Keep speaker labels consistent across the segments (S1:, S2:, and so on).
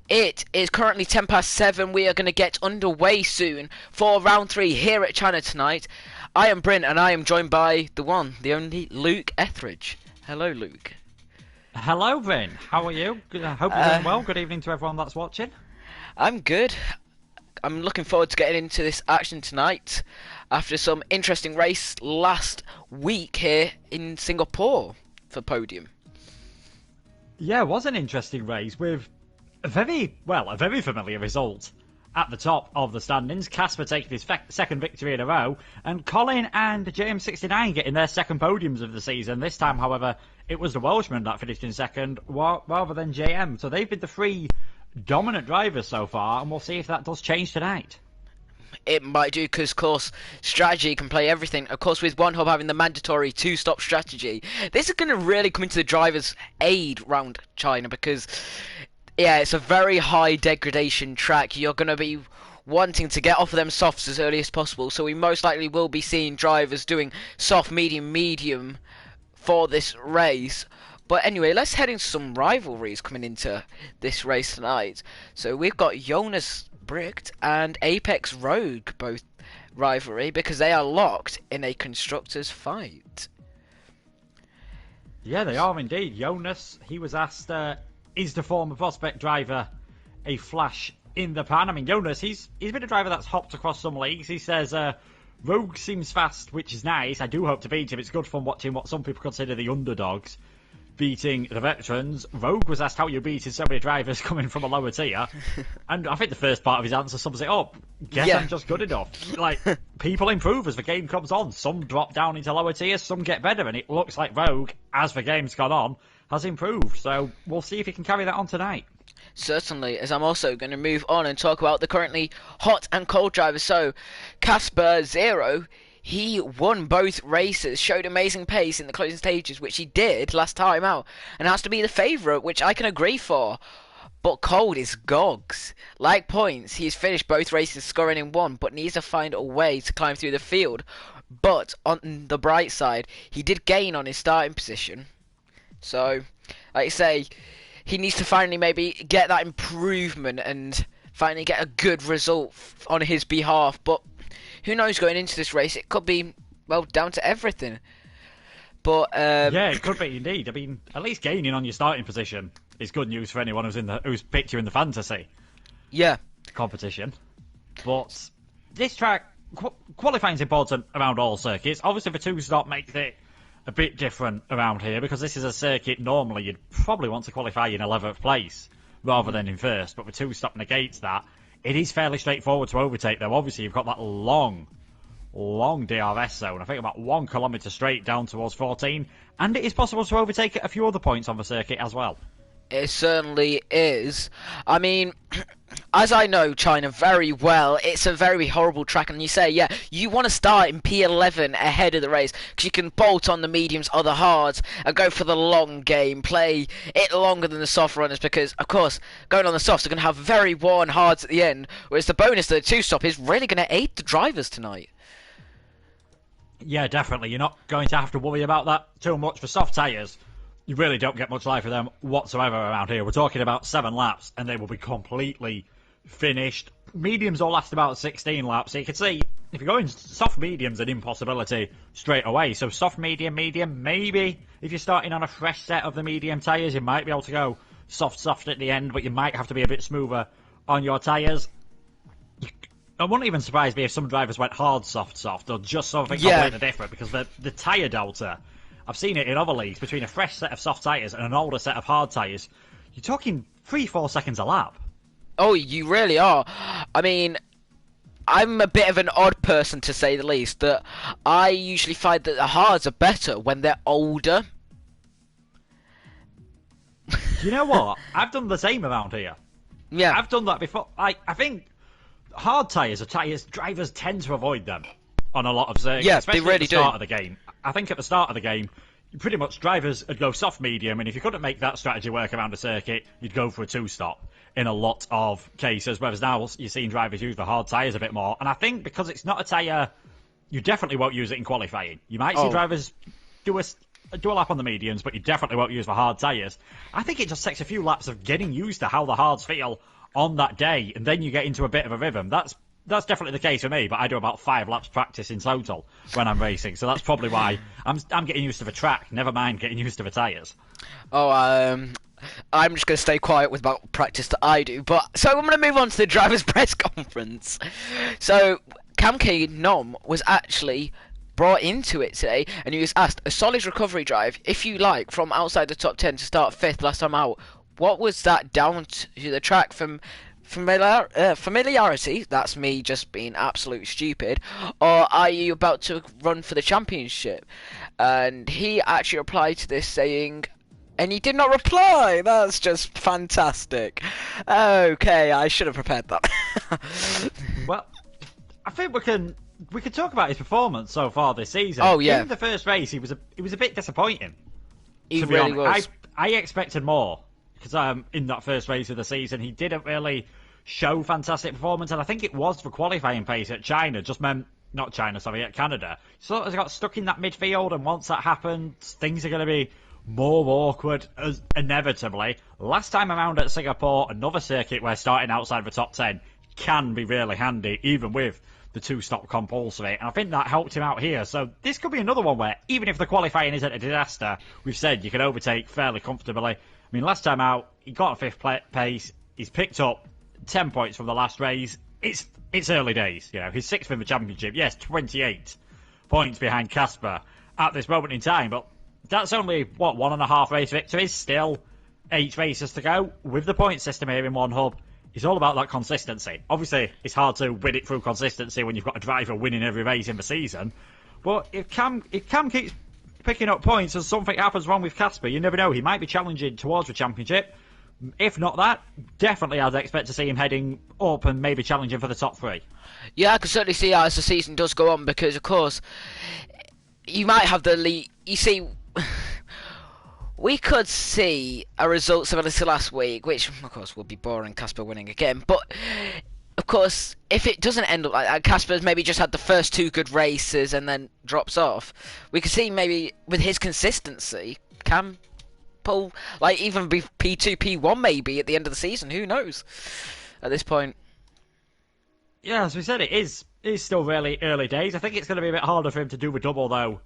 S1: It is currently 10 past 7. We are going to get underway soon for round 3 here at China tonight. I am Bryn and I am joined by the one, the only Luke Etheridge. Hello, Luke.
S2: Hello, Bryn. How are you? I hope you're doing well. Good evening to everyone that's watching.
S1: I'm good. I'm looking forward to getting into this action tonight after some interesting race last week here in Singapore for Podium.
S2: Yeah, it was an interesting race with a very familiar result at the top of the standings. Casper taking his second victory in a row, and Colin and JM69 getting their second podiums of the season. This time, however, it was the Welshman that finished in second rather than JM. So they've been the three dominant drivers so far, and we'll see if that does change tonight.
S1: It might do because, of course, strategy can play everything. Of course, with One Hub having the mandatory two-stop strategy, this is going to really come into the driver's aid round China because, yeah, it's a very high degradation track. You're going to be wanting to get off of them softs as early as possible, so we most likely will be seeing drivers doing soft, medium, medium for this race. But anyway, let's head into some rivalries coming into this race tonight. So we've got Jonas Bricht and Apex Rogue, both rivalry, because they are locked in a constructors fight.
S2: Yeah, they are indeed. Jonas, he was asked, is the former prospect driver a flash in the pan? I mean, Jonas, he's been a driver that's hopped across some leagues. He says, Rogue seems fast, which is nice. I do hope to beat him. It's good fun watching what some people consider the underdogs beating the veterans. Rogue was asked how you beating so many drivers coming from a lower tier, and I think the first part of his answer sums it up. Guess I'm just good enough. Like, people improve as the game comes on. Some drop down into lower tiers, some get better, and it looks like Rogue, as the game's gone on, has improved. So we'll see if he can carry that on tonight.
S1: Certainly, as I'm also going to move on and talk about the currently hot and cold drivers. So, Casper Zero, he won both races, showed amazing pace in the closing stages, which he did last time out, and has to be the favourite, which I can agree for. But cold is Gogs. Like points, he's finished both races scoring in one, but needs to find a way to climb through the field. But on the bright side, he did gain on his starting position. So, like I say, he needs to finally maybe get that improvement and finally get a good result on his behalf. But who knows, going into this race, it could be, well, down to everything. But
S2: yeah, it could be indeed. I mean, at least gaining on your starting position is good news for anyone who's picked you in the fantasy competition. But this track, qualifying is important around all circuits. Obviously, the two-stop makes it a bit different around here because this is a circuit normally you'd probably want to qualify in 11th place rather than in first, but the two-stop negates that. It is fairly straightforward to overtake, though. Obviously, you've got that long DRS zone. I think about 1 kilometre straight down towards 14. And it is possible to overtake at a few other points on the circuit as well.
S1: It certainly is. I mean, as I know China very well, it's a very horrible track. And you say, yeah, you want to start in P11 ahead of the race because you can bolt on the mediums or the hards and go for the long game, play it longer than the soft runners because, of course, going on the softs are going to have very worn hards at the end, whereas the bonus of the two-stop is really going to aid the drivers tonight.
S2: Yeah, definitely. You're not going to have to worry about that too much for soft tyres. You really don't get much life for them whatsoever around here. We're talking about 7 laps, and they will be completely finished. Mediums will last about 16 laps. So you can see, if you're going soft mediums, an impossibility straight away. So soft medium, maybe if you're starting on a fresh set of the medium tyres, you might be able to go soft at the end, but you might have to be a bit smoother on your tyres. I wouldn't even surprise me if some drivers went hard soft, or just something completely different, because the tyre delta, I've seen it in other leagues, between a fresh set of soft tyres and an older set of hard tyres, you're talking 3-4 seconds a lap.
S1: Oh, you really are. I mean, I'm a bit of an odd person to say the least, that I usually find that the hards are better when they're older.
S2: You know what? I've done the same around here.
S1: Yeah.
S2: I've done that before. I think hard tyres are tyres drivers tend to avoid them on a lot of circuits, especially
S1: they really
S2: at the start of the game. I think at the start of the game, pretty much drivers would go soft medium, and if you couldn't make that strategy work around a circuit, you'd go for a two-stop in a lot of cases, whereas now you're seeing drivers use the hard tyres a bit more. And I think because it's not a tyre, you definitely won't use it in qualifying. You might see drivers do a lap on the mediums, but you definitely won't use the hard tyres. I think it just takes a few laps of getting used to how the hards feel on that day, and then you get into a bit of a rhythm. That's definitely the case for me, but I do about 5 laps practice in total when I'm racing, so that's probably why I'm getting used to the track, never mind getting used to the tyres.
S1: Oh, I'm just going to stay quiet with about practice that I do. But so I'm going to move on to the driver's press conference. So Cam K Nom was actually brought into it today, and he was asked a solid recovery drive, if you like, from outside the top 10 to start 5th last time out. What was that down to the track from familiarity? That's me just being absolutely stupid. Or are you about to run for the championship? And he actually replied to this saying, and he did not reply. That's just fantastic. Okay, I should have prepared that.
S2: Well, I think we can talk about his performance so far this season.
S1: Oh yeah.
S2: In the first race, he was a bit disappointing.
S1: He really was.
S2: I expected more because in that first race of the season, he didn't really show fantastic performance, and I think it was the qualifying pace at China. At Canada. Sort of got stuck in that midfield, and once that happens, things are going to be more awkward, as inevitably. Last time around at Singapore, another circuit where starting outside the top 10 can be really handy, even with the 2-stop compulsory, and I think that helped him out here. So this could be another one where, even if the qualifying isn't a disaster, we've said you can overtake fairly comfortably. I mean, last time out, he got a 5th pace, he's picked up 10 points from the last race. It's early days, he's 6th in the championship, yes, 28 points behind Casper at this moment in time, but that's only, 1.5 race victories, still 8 races to go. With the point system here in one hub, it's all about that consistency. Obviously, it's hard to win it through consistency when you've got a driver winning every race in the season, but if Cam keeps picking up points and something happens wrong with Casper, you never know, he might be challenging towards the championship. If not that, definitely I'd expect to see him heading up and maybe challenging for the top 3.
S1: Yeah, I can certainly see that as the season does go on, because of course you might have the lead. You see, we could see a result similar to last week, which of course would be boring, Casper winning again, but of course if it doesn't end up like that, Casper's maybe just had the first 2 good races and then drops off, we could see maybe with his consistency Cam pull, like, even be P2, P1 maybe at the end of the season. Who knows at this point?
S2: Yeah, as we said, it is still really early days. I think it's going to be a bit harder for him to do a double, though,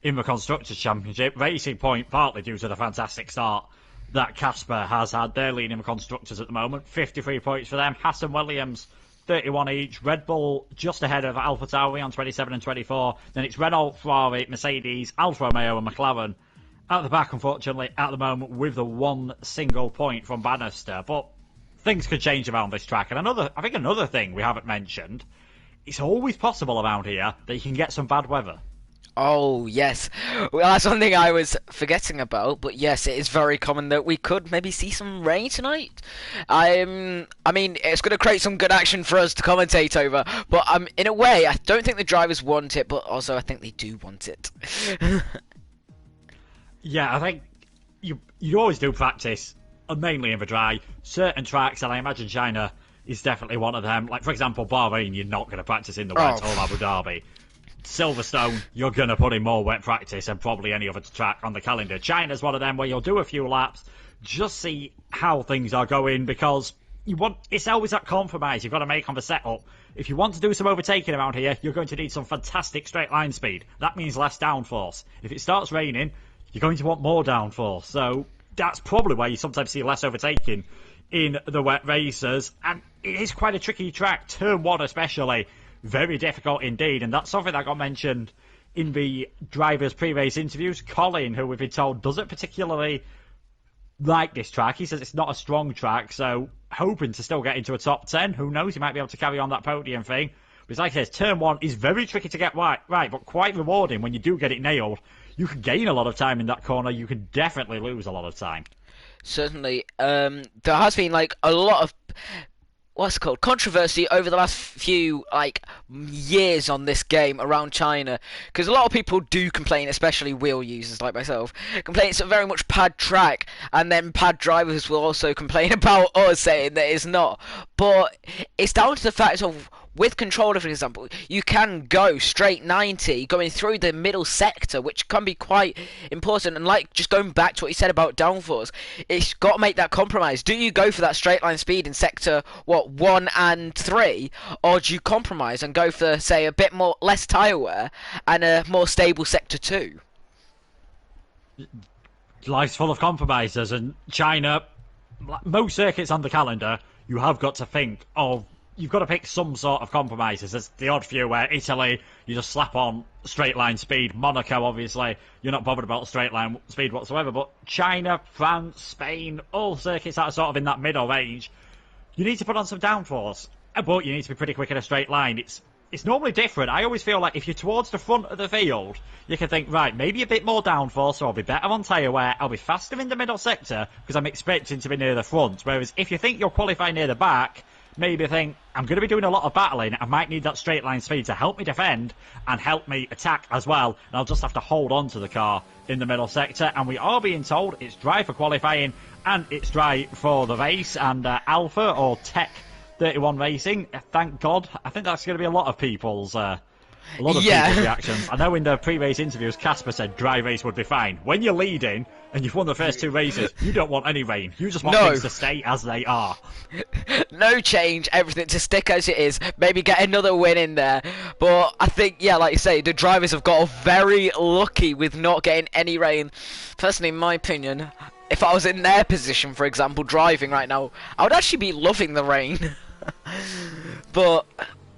S2: in the Constructors' Championship. Racing point, partly due to the fantastic start that Casper has had. They're leading the Constructors at the moment. 53 points for them. Hassan Williams, 31 each. Red Bull just ahead of AlphaTauri on 27 and 24. Then it's Renault, Ferrari, Mercedes, Alfa Romeo and McLaren at the back, unfortunately, at the moment, with the 1 single point from Bannister. But things could change around this track. And I think another thing we haven't mentioned, it's always possible around here that you can get some bad weather.
S1: Oh, yes. Well, that's one thing I was forgetting about, but yes, it is very common that we could maybe see some rain tonight. I mean, it's going to create some good action for us to commentate over, but in a way, I don't think the drivers want it, but also I think they do want it.
S2: Yeah, I think you always do practice, mainly in the dry. Certain tracks, and I imagine China is definitely one of them. Like, for example, Bahrain, you're not going to practice in the wet, or Abu Dhabi. Silverstone, you're going to put in more wet practice than probably any other track on the calendar. China's one of them where you'll do a few laps, just see how things are going, because it's always that compromise you've got to make on the setup. If you want to do some overtaking around here, you're going to need some fantastic straight line speed. That means less downforce. If it starts raining, you're going to want more downforce. So that's probably why you sometimes see less overtaking in the wet races. And it is quite a tricky track, turn 1 especially. Very difficult indeed. And that's something that got mentioned in the drivers' pre-race interviews. Colin, who we've been told doesn't particularly like this track. He says it's not a strong track, so hoping to still get into a top 10. Who knows? He might be able to carry on that podium thing. But it's like I said, turn 1 is very tricky to get right, but quite rewarding when you do get it nailed. You can gain a lot of time in that corner. You can definitely lose a lot of time.
S1: Certainly. There has been a lot of controversy over the last few years on this game around China, because a lot of people do complain, especially wheel users like myself, complain it's a very much pad track, and then pad drivers will also complain about us saying that it's not. But it's down to the fact of with controller, for example, you can go straight 90 going through the middle sector, which can be quite important. And like, just going back to what you said about downforce, it's got to make that compromise. Do you go for that straight line speed in sector 1 and 3, or do you compromise and go for, say, a bit more less tyre wear and a more stable sector 2?
S2: Life's full of compromises, and China, most circuits on the calendar, you have got to think of, you've got to pick some sort of compromises. There's the odd few where Italy, you just slap on straight line speed. Monaco, obviously, you're not bothered about straight line speed whatsoever. But China, France, Spain, all circuits that are sort of in that middle range, you need to put on some downforce, but you need to be pretty quick in a straight line. It's normally different. I always feel like if you're towards the front of the field, you can think, right, maybe a bit more downforce, so I'll be better on tyre wear, I'll be faster in the middle sector, because I'm expecting to be near the front. Whereas if you think you're qualifying near the back, maybe think, I'm going to be doing a lot of battling, I might need that straight line speed to help me defend and help me attack as well, and I'll just have to hold on to the car in the middle sector. And we are being told it's dry for qualifying and it's dry for the race, and Alpha or Tech 31 Racing, thank God. I think that's going to be a lot of people's people's reactions. I know in the pre-race interviews, Casper said dry race would be fine. When you're leading and you've won the first 2 races, you don't want any rain. You just want things to stay as they are.
S1: No change, everything to stick as it is. Maybe get another win in there. But I think, yeah, like you say, the drivers have got very lucky with not getting any rain. Personally, in my opinion, if I was in their position, for example, driving right now, I would actually be loving the rain. But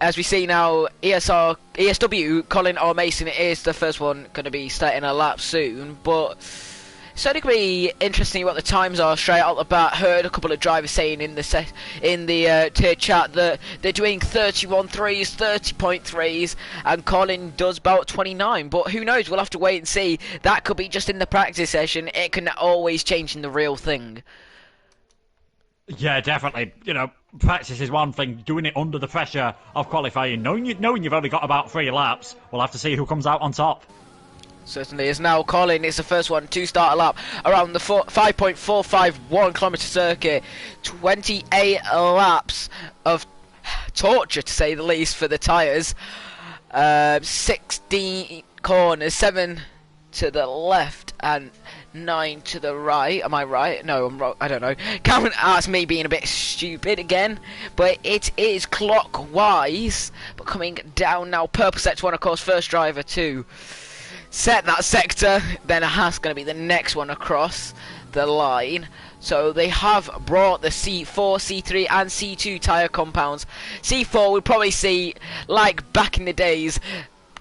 S1: as we see now, ESW, Colin R. Mason is the first one going to be starting a lap soon. But it's only going to be interesting what the times are straight out the bat. Heard a couple of drivers saying in the tier chat that they're doing 31.3s, 30.3s, and Colin does about 29. But who knows? We'll have to wait and see. That could be just in the practice session. It can always change in the real thing.
S2: Yeah, definitely. You know, practice is one thing. Doing it under the pressure of qualifying, knowing you've only got about 3 laps, we'll have to see who comes out on top.
S1: Certainly is. Now Colin is the first one to start a lap around the 5.451 kilometre circuit. 28 laps of torture, to say the least, for the tyres. 16 corners, 7 to the left and 9 to the right. Am I right? No, I'm wrong. I don't know. Can't ask me being a bit stupid again. But it is clockwise. But coming down now. Purple sector 1, of course, first driver to set that sector. Then a Haas going to be the next one across the line. So they have brought the C4, C3 and C2 tyre compounds. C4 we'll probably see like back in the days,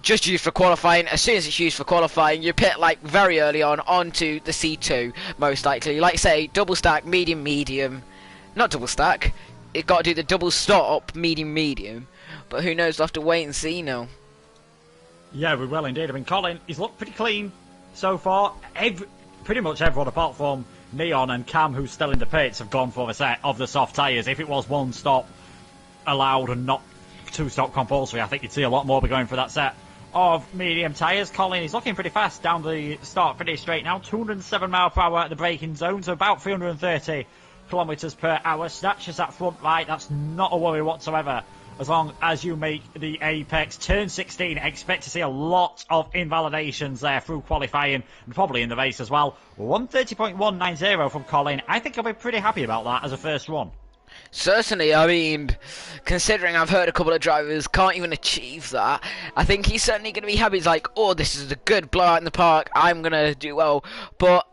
S1: just used for qualifying. As soon as it's used for qualifying, you pit like very early on onto the C2, most likely. Like say, double stack, medium, medium. Not double stack. It got to do the double stop, medium, medium. But who knows? We'll have to wait and see now.
S2: Yeah, we will indeed. I mean, Colin, he's looked pretty clean so far. Pretty much everyone apart from Neon and Cam, who's still in the pits, have gone for a set of the soft tyres. If it was 1 stop allowed and not 2 stop compulsory, I think you'd see a lot more be going for that set of medium tyres. Colin is looking pretty fast down the start finish straight now. 207 mile per hour at the braking zone, so about 330 kilometres per hour. Snatches that front right, that's not a worry whatsoever. As long as you make the apex. Turn 16, expect to see a lot of invalidations there through qualifying and probably in the race as well. 130.190 from Colin. I think I'll be pretty happy about that as a first run.
S1: Certainly, I mean, considering I've heard a couple of drivers can't even achieve that, I think he's certainly going to be happy. He's like, oh, this is a good blowout in the park, I'm going to do well. But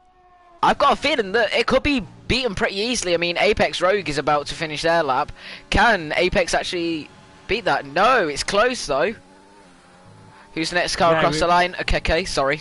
S1: I've got a feeling that it could be beaten pretty easily. I mean, Apex Rogue is about to finish their lap. Can Apex actually beat that? No, it's close though. Who's the next car across the line? Okay, sorry.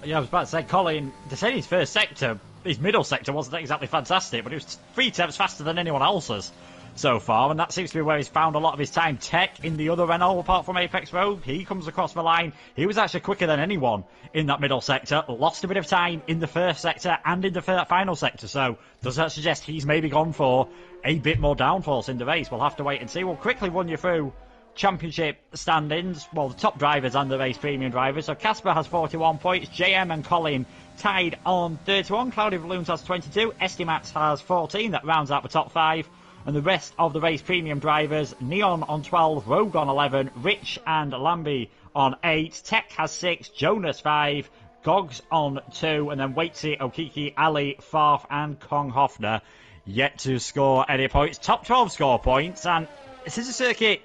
S2: Yeah, I was about to say, Colin, they said his first sector, his middle sector wasn't exactly fantastic, but it was 3 tenths faster than anyone else's so far, and that seems to be where he's found a lot of his time. Tech in the other Renault, apart from Apex Rogue, he comes across the line. He was actually quicker than anyone in that middle sector, lost a bit of time in the first sector and in the final sector, so does that suggest he's maybe gone for a bit more downforce in the race? We'll have to wait and see. We'll quickly run you through championship standings, well, the top drivers and the race premium drivers. So Casper has 41 points, JM and Colin tied on 31, Cloudy Balloons has 22, Estimax has 14, that rounds out the top 5. And the rest of the race premium drivers, Neon on 12, Rogue on 11, Rich and Lambie on 8, Tech has 6, Jonas 5, Gogs on 2, and then Waitsy, Okiki, Ali, Farf and Kong Hoffner yet to score any points. Top 12 score points, and this is a circuit.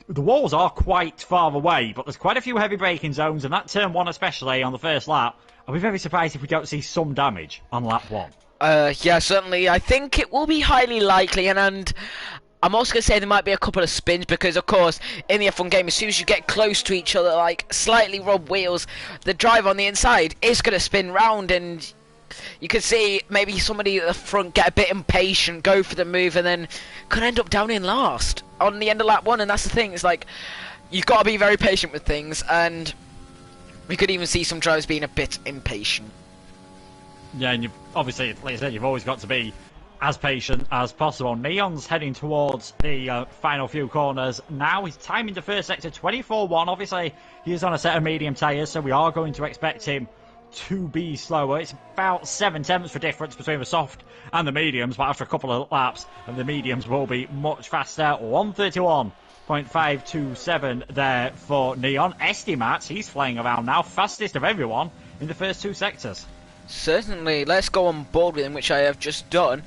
S2: The walls are quite far away, but there's quite a few heavy braking zones, and that turn 1 especially on the first lap, I'll be very surprised if we don't see some damage on lap 1.
S1: Yeah, certainly. I think it will be highly likely, and I'm also going to say there might be a couple of spins because, of course, in the F1 game, as soon as you get close to each other, like slightly rub wheels, the driver on the inside is going to spin round, and you could see maybe somebody at the front get a bit impatient, go for the move, and then could end up down in last on the end of lap 1. And that's the thing, it's like, you've got to be very patient with things, and we could even see some drivers being a bit impatient.
S2: Yeah, and you've obviously, like I said, you've always got to be as patient as possible. Neon's heading towards the final few corners now. He's timing the first sector 24-1. Obviously, he is on a set of medium tyres, so we are going to expect him to be slower. It's about 7 tenths for difference between the soft and the mediums, but after a couple of laps, and the mediums will be much faster. 131.527 there for Neon. Estimat, he's flying around now, fastest of everyone in the first 2 sectors.
S1: Certainly, let's go on board with him, which I have just done.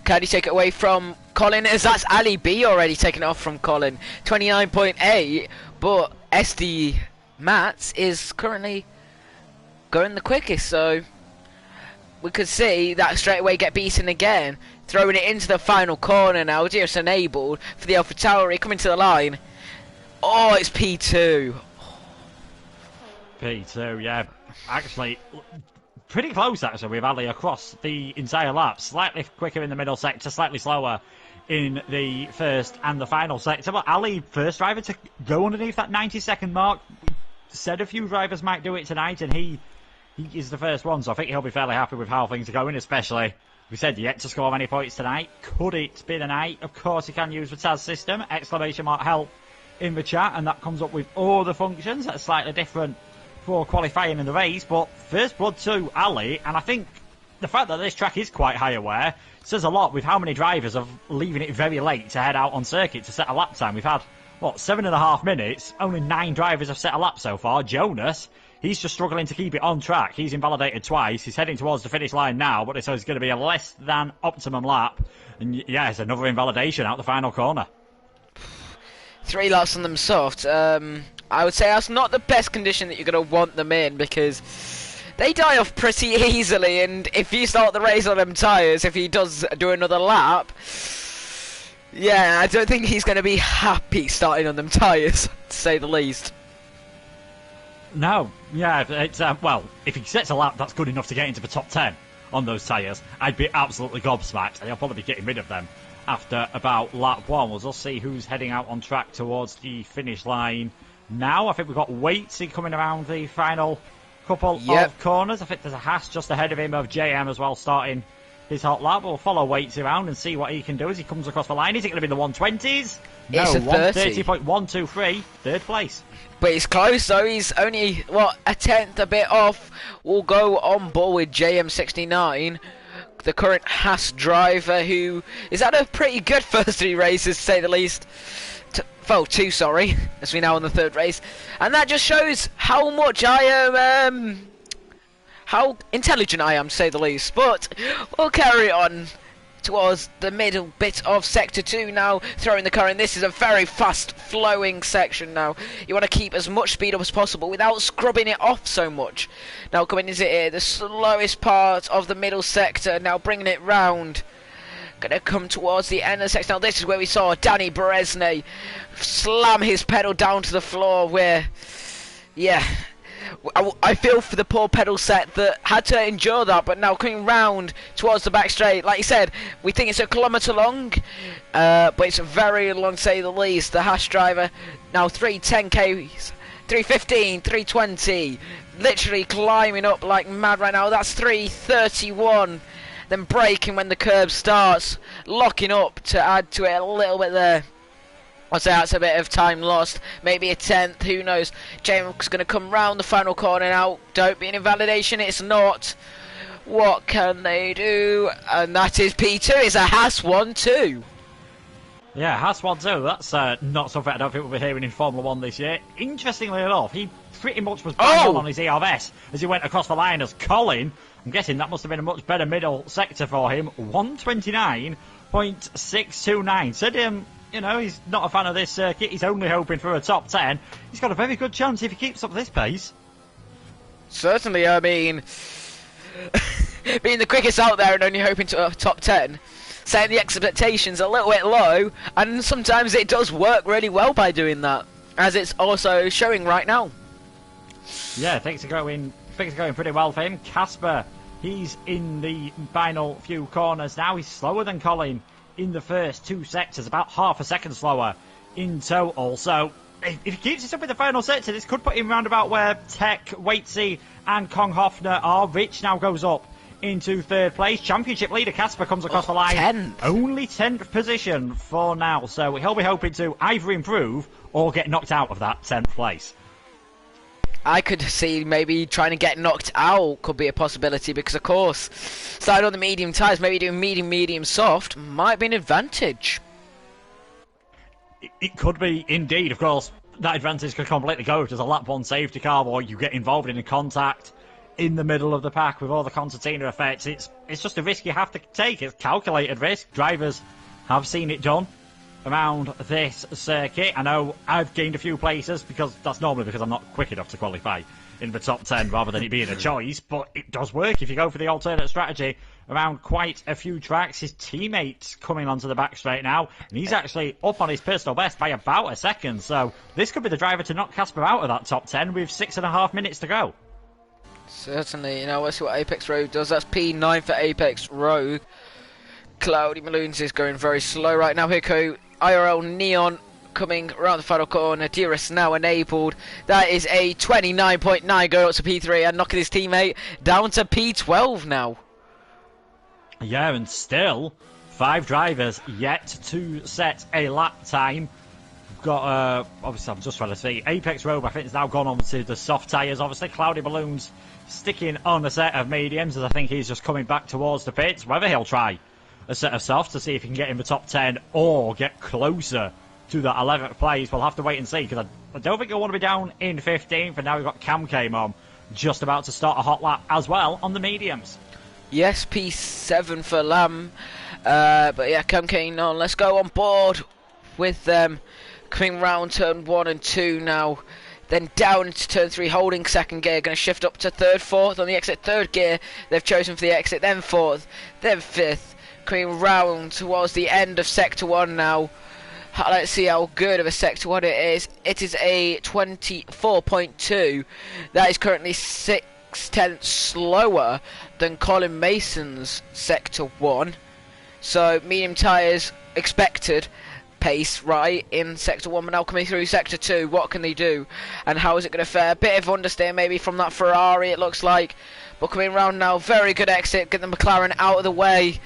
S1: Can he take it away from Colin? As that's Ali B already taken it off from Colin. 29.8, but SD Mats is currently going the quickest, so we could see that straight away get beaten again. Throwing it into the final corner now, just enabled for the AlphaTauri coming to the line. Oh, it's P2.
S2: P2, yeah. Actually, pretty close actually with Ali across the entire lap. Slightly quicker in the middle sector, slightly slower in the first and the final sector. But Ali, first driver to go underneath that 90-second mark. Said a few drivers might do it tonight, and he is the first one, so I think he'll be fairly happy with how things are going, especially, we said, yet to score any points tonight. Could it be the night? Of course he can use the TAS system, exclamation mark help in the chat, and that comes up with all the functions that are slightly different for qualifying in the race, but first blood to Ali, and I think the fact that this track is quite high aware says a lot with how many drivers are leaving it very late to head out on circuit to set a lap time. We've had, 7.5 minutes, only 9 drivers have set a lap so far. Jonas, he's just struggling to keep it on track. He's invalidated twice, he's heading towards the finish line now, but it's going to be a less than optimum lap, and yeah, it's another invalidation out the final corner.
S1: 3 laps on them soft. I would say that's not the best condition that you're going to want them in, because they die off pretty easily, and if you start the race on them tyres, if he does do another lap, yeah, I don't think he's going to be happy starting on them tyres, to say the least.
S2: No, yeah, it's, well, if he sets a lap, that's good enough to get into the top 10 on those tyres. I'd be absolutely gobsmacked, and I'll probably be getting rid of them after about lap 1. We'll just see who's heading out on track towards the finish line now. I think we've got Waitsy coming around the final couple of corners. I think there's a Haas just ahead of him of JM as well starting his hot lap. We'll follow Waitsy around and see what he can do as he comes across the line. Is it going to be the 120s? No,
S1: it's a
S2: 130.123, third place.
S1: But he's close though, he's only, a tenth a bit off. We'll go on board with JM69, the current Haas driver, who is had a pretty good first 3 races, to say the least. Two, sorry, as we now on the 3rd race. And that just shows how much I am, how intelligent I am, to say the least. But we'll carry on towards the middle bit of Sector 2 now, throwing the car in. This is a very fast flowing section now. You want to keep as much speed up as possible without scrubbing it off so much. Now coming into here, the slowest part of the middle sector, now bringing it round. Gonna come towards the end of the section. Now this is where we saw Danny Beresnay slam his pedal down to the floor, where, yeah, I feel for the poor pedal set that had to endure that. But now coming round towards the back straight, like you said, we think it's a kilometre long, but it's very long, to say the least. The Haas driver now 310Ks, 315, 320, literally climbing up like mad right now. That's 331. Then braking when the curve starts, locking up to add to it a little bit there. I'd say that's a bit of time lost, maybe a tenth, who knows. James going to come round the final corner now. Don't be an invalidation, it's not. What can they do? And that is P2, it's a Haas 1-2.
S2: Yeah, has one too. That's not something I don't think we'll be hearing in Formula 1 this year. Interestingly enough, he pretty much was bang on his ERS as he went across the line as Colin. I'm guessing that must have been a much better middle sector for him. 129.629. Said he's not a fan of this circuit. He's only hoping for a top 10. He's got a very good chance if he keeps up this pace.
S1: Certainly, I mean, being the quickest out there and only hoping to a top 10, setting the expectations a little bit low, and sometimes it does work really well by doing that, as it's also showing right now.
S2: Yeah, things are going pretty well for him. Casper, he's in the final few corners now. He's slower than Colin in the first two sectors, about half a second slower in total. So if he keeps this up in the final sector, this could put him round about where Tech, Waitsy and Kong Hofner are. Rich now goes up into third place. Championship leader Casper comes across the line.
S1: 10th.
S2: Only 10th position for now. So he'll be hoping to either improve or get knocked out of that 10th place.
S1: I could see maybe trying to get knocked out could be a possibility, because of course starting on the medium tyres, maybe doing medium soft might be an advantage.
S2: It could be indeed. Of course, that advantage could completely go if there's a lap one safety car or you get involved in a contact in the middle of the pack with all the concertina effects. It's just a risk you have to take. It's calculated risk. Drivers have seen it done around this circuit. I know I've gained a few places because that's normally because I'm not quick enough to qualify in the top 10 rather than it being a choice, but it does work if you go for the alternate strategy around quite a few tracks. His teammate's coming onto the back straight now, and he's actually up on his personal best by about a second, so this could be the driver to knock Casper out of that top 10 with 6.5 minutes to go.
S1: Certainly, let's see what Apex Rogue does. That's P9 for Apex Rogue. Cloudy Balloons is going very slow right now. Here IRL Neon coming around the final corner. Dearest now enabled. That is a 29.9 going up to P3 and knocking his teammate down to P12 now.
S2: Yeah, and still 5 drivers yet to set a lap time. We've got, obviously I'm just trying to see, Apex Rogue I think has now gone on to the soft tyres. Obviously Cloudy Balloons sticking on a set of mediums, as I think he's just coming back towards the pits. Whether he'll try a set of softs to see if he can get in the top 10 or get closer to that 11th place, we'll have to wait and see, because I don't think he'll want to be down in 15th, and now we've got Cam came on just about to start a hot lap as well on the mediums.
S1: Yes, P7 for Lamb, but yeah, Cam came on. Let's go on board with them, coming round turn 1 and 2 now. Then down into turn 3, holding second gear, going to shift up to third, fourth on the exit, third gear. They've chosen for the exit, then fourth, then fifth. Coming round towards the end of sector 1 now. Let's see how good of a sector 1 it is. It is a 24.2. That is currently 6/10 slower than Colin Mason's sector 1. So medium tyres expected. Pace right in sector 1, but now coming through sector 2, what can they do and how is it going to fare? Bit of understeer maybe from that Ferrari, it looks like, but coming round now, very good exit, get the McLaren out of the way.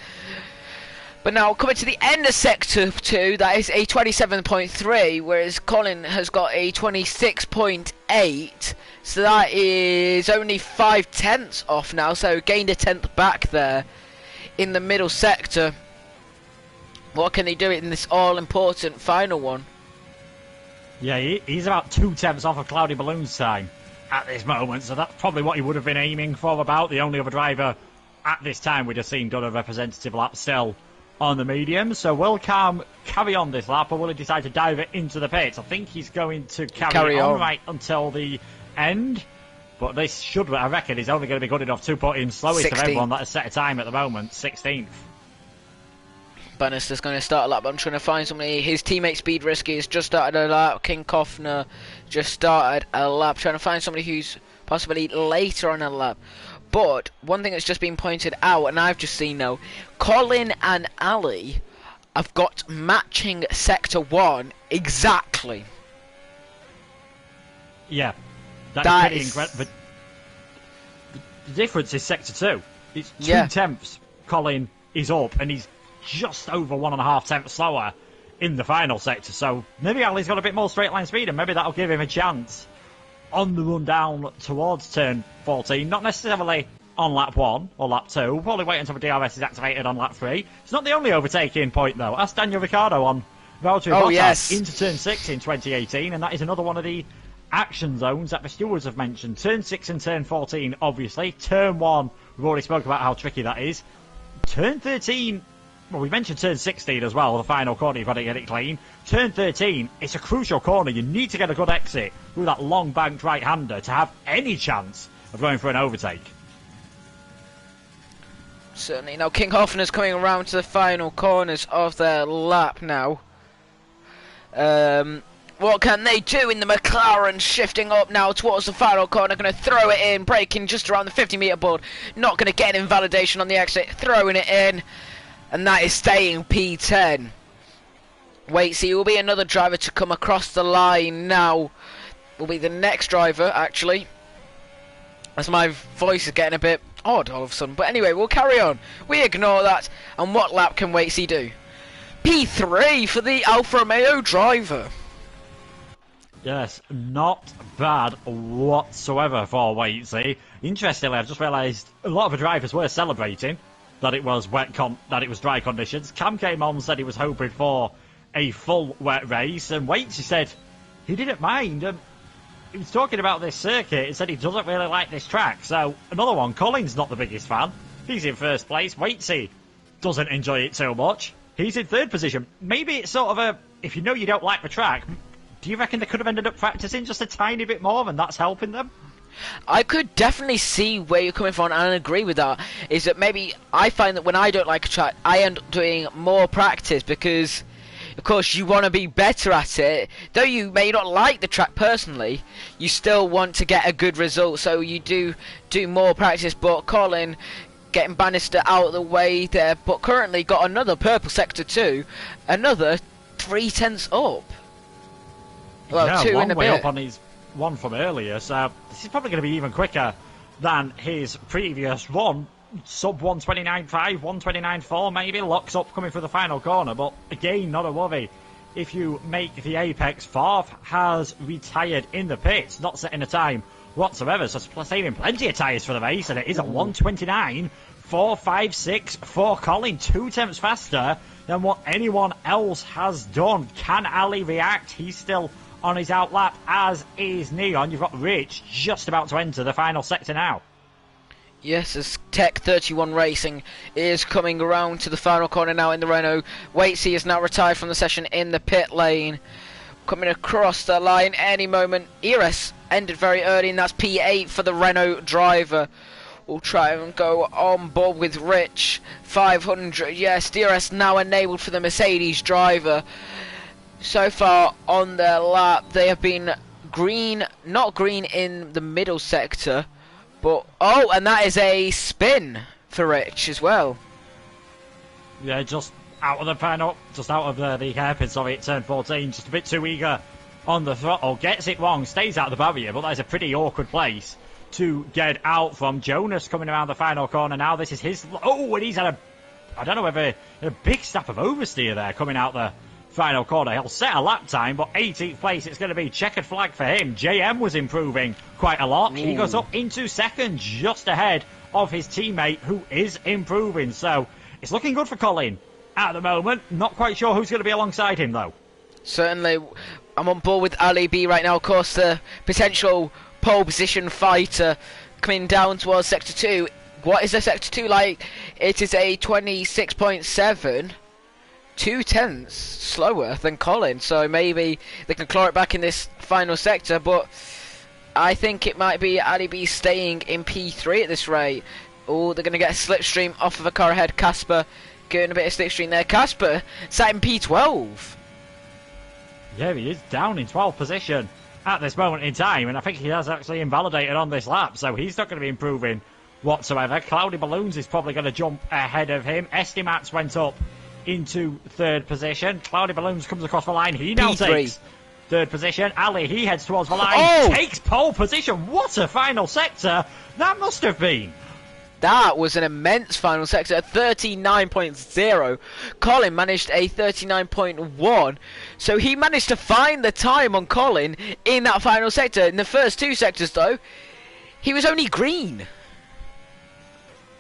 S1: But now coming to the end of sector 2, that is a 27.3, whereas Colin has got a 26.8, so that is only 5/10 off now, so gained a 10th back there in the middle sector. What can they do in this all-important final one?
S2: Yeah, he's about 2/10 off of Cloudy Balloon's time at this moment, so that's probably what he would have been aiming for. About the only other driver at this time we'd have seen done a representative lap still on the medium. So will Cam carry on this lap, or will he decide to dive it into the pits? I think he's going to carry on right until the end. But this should, I reckon, he's only going to be good enough to put in slowest
S1: 16th.
S2: of everyone that has set a time at the moment, 16th.
S1: Bannister's going to start a lap, but I'm trying to find somebody. His teammate Speed Risky has just started a lap. King Kofner just started a lap. Trying to find somebody who's possibly later on a lap. But one thing that's just been pointed out, and I've just seen now, Colin and Ali have got matching sector 1 exactly.
S2: Yeah, that is pretty incredible. But the difference is sector 2. It's 2/10. Colin is up, and he's just over 1.5 slower in the final sector, so maybe Ali's got a bit more straight line speed, and maybe that'll give him a chance on the run down towards turn 14. Not necessarily on lap 1 or lap 2. We'll probably wait until the DRS is activated on lap 3. It's not the only overtaking point though. Ask Daniel Ricciardo on Valtteri
S1: Oh,
S2: Bottas
S1: yes.
S2: into turn 6 in 2018, and that is another one of the action zones that the stewards have mentioned. Turn 6 and turn 14, obviously. Turn 1, we've already spoke about how tricky that is. Turn 13, well, we mentioned turn 16 as well, the final corner, you've got to get it clean. Turn 13, it's a crucial corner. You need to get a good exit through that long banked right-hander to have any chance of going for an overtake.
S1: Certainly. Now, King Hoffner's coming around to the final corners of their lap now. What can they do in the McLaren? Shifting up now towards the final corner. Going to throw it in. Braking just around the 50-metre board. Not going to get an invalidation on the exit. Throwing it in. And that is staying P10. Wait, see, will be another driver to come across the line now. Will be the next driver, actually. As my voice is getting a bit odd all of a sudden. But anyway, we'll carry on. We ignore that. And what lap can Waitsy do? P3 for the Alfa Romeo driver.
S2: Yes, not bad whatsoever for Waitsy. Interestingly, I've just realised a lot of the drivers were celebrating that it was dry conditions. Cam came on and said he was hoping for a full wet race, and Waitsy said he didn't mind. He was talking about this circuit and said he doesn't really like this track. So another one, Colin's not the biggest fan. He's in first place. Waitsy doesn't enjoy it so much. He's in third position. Maybe it's sort of a, if you know you don't like the track, do you reckon they could have ended up practicing just a tiny bit more and that's helping them?
S1: I could definitely see where you're coming from, and I agree with that. Is that maybe I find that when I don't like a track, I end up doing more practice because, of course, you want to be better at it. Though you may not like the track personally, you still want to get a good result, so you do more practice. But Colin getting Bannister out of the way there, but currently got another purple sector too, another 3/10 up. Well,
S2: yeah,
S1: 2
S2: long
S1: in a
S2: way
S1: bit.
S2: up on his one from earlier, so this is probably going to be even quicker than his previous one. Sub 129.5, 129.4 maybe, locks up coming for the final corner, but again, not a worry. If you make the apex, Favre has retired in the pits, not setting a time whatsoever, so saving plenty of tyres for the race, and it is a 129.456 for Colin, 2 tenths faster than what anyone else has done. Can Ali react? He's still on his outlap, as is Neon. You've got Rich just about to enter the final sector now.
S1: Yes, as Tech 31 Racing is coming around to the final corner now in the Renault. Waitsy is now retired from the session in the pit lane. Coming across the line any moment. ERS ended very early, and that's P8 for the Renault driver. We'll try and go on board with Rich. 500, yes, DRS now enabled for the Mercedes driver. So far on their lap, they have been green, not green in the middle sector, but, oh, and that is a spin for Rich as well.
S2: Yeah, just out of the panel, just out of the hairpin, sorry, at turn 14, just a bit too eager on the throttle, gets it wrong, stays out of the barrier, but that is a pretty awkward place to get out from. Jonas coming around the final corner now, this is his, oh, and he's had I don't know whether a big step of oversteer there coming out the final corner. He'll set a lap time, but 18th place, it's going to be checkered flag for him. JM was improving quite a lot. Ooh. He goes up into second, just ahead of his teammate, who is improving. So it's looking good for Colin at the moment. Not quite sure who's going to be alongside him, though.
S1: Certainly, I'm on board with Ali B right now. Of course, the potential pole position fighter coming down towards Sector 2. What is the Sector 2 like? It is a 26.7. 2 tenths slower than Colin, so maybe they can claw it back in this final sector, but I think it might be Ali B staying in P3 at this rate. Oh, they're going to get a slipstream off of a car ahead. Casper getting a bit of slipstream there. Casper sat in P12.
S2: Yeah, he is down in 12th position at this moment in time, and I think he has actually invalidated on this lap, so he's not going to be improving whatsoever. Cloudy Balloons is probably going to jump ahead of him. Estimats went up into third position. Cloudy Balloons comes across the line. He now
S1: P3.
S2: takes third position. Ali, he heads towards the line. Takes pole position. What a final sector that must have been.
S1: That was an immense final sector at 39.0. Colin managed a 39.1. So he managed to find the time on Colin in that final sector. In the first two sectors, though, he was only green.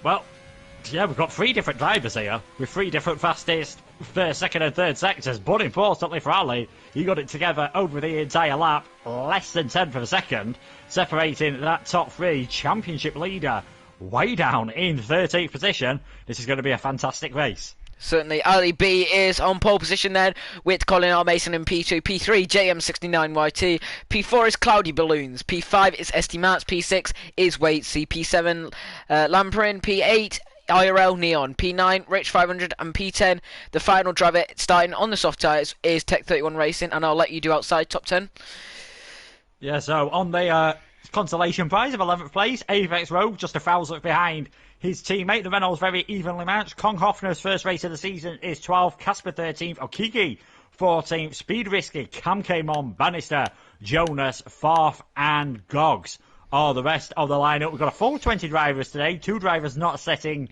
S2: Well, yeah, we've got 3 different drivers here with 3 different fastest first, second and third sectors, but importantly for Ali, he got it together over the entire lap, less than 10 for the second, separating that top three. Championship leader way down in 13th position. This is going to be a fantastic race.
S1: Certainly, Ali B is on pole position then, with Colin R. Mason in P2, P3, JM69YT, P4 is Cloudy Balloons, P5 is ST Mats, P6 is Wait C, P7 Lamperin, P8 IRL Neon, P9 Rich 500, and P10, the final driver starting on the soft tyres, is Tech 31 Racing, and I'll let you do outside top 10.
S2: Yeah, so on the consolation prize of 11th place, Avex Rogue just a thousandth behind his teammate. The Renault's very evenly matched. Kong Hoffner's first race of the season is 12th, Casper 13th, Okiki 14th, Speed Risky, Cam came on, Bannister, Jonas, Farf, and Gogs are the rest of the lineup. We've got a full 20 drivers today, 2 drivers not setting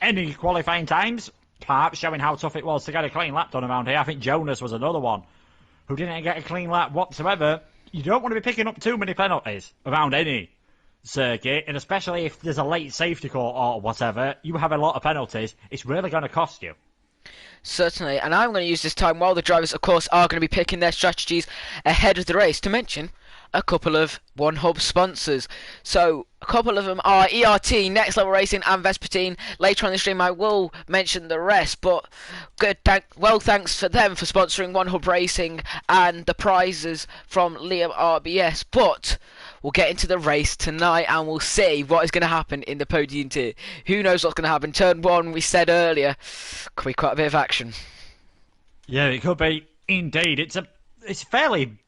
S2: any qualifying times, perhaps showing how tough it was to get a clean lap done around here. I think Jonas was another one who didn't get a clean lap whatsoever. You don't want to be picking up too many penalties around any circuit, and especially if there's a late safety call or whatever, you have a lot of penalties. It's really going to cost you.
S1: Certainly, and I'm going to use this time while the drivers, of course, are going to be picking their strategies ahead of the race to mention a couple of One Hub sponsors. So, a couple of them are ERT, Next Level Racing, and Vespertine. Later on the stream, I will mention the rest, but thanks for them for sponsoring One Hub Racing and the prizes from Liam RBS. But we'll get into the race tonight and we'll see what is going to happen in the podium tier. Who knows what's going to happen? Turn 1, we said earlier, could be quite a bit of action.
S2: Yeah, it could be. Indeed. It's fairly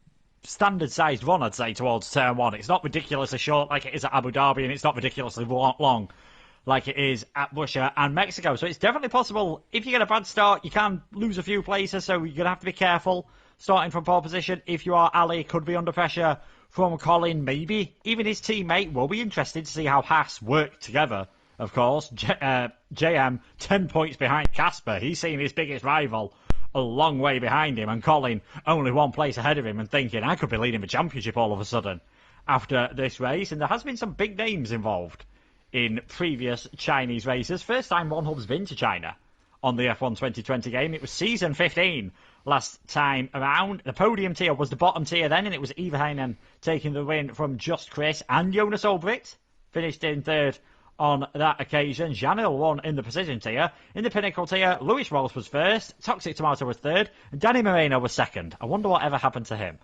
S2: standard sized run, I'd say, towards turn 1. It's not ridiculously short like it is at Abu Dhabi, and it's not ridiculously long like it is at Russia and Mexico. So it's definitely possible. If you get a bad start, you can lose a few places, so you're going to have to be careful starting from pole position. If you are Ali, could be under pressure from Colin, maybe even his teammate. Will be interested to see how Haas work together, of course. JM 10 points behind Casper. He's seen his biggest rival a long way behind him, and Colin only 1 place ahead of him, and thinking, I could be leading the championship all of a sudden after this race. And there has been some big names involved in previous Chinese races. First time One Hub's been to China on the F1 2020 game. It was season 15 last time around. The podium tier was the bottom tier then, and it was Eva Heinen taking the win from Just Chris, and Jonas Olbricht finished in third on that occasion. Janil won in the precision tier. In the pinnacle tier, Luis Rolls was first, Toxic Tomato was third, and Danny Moreno was second. I wonder what ever happened to him.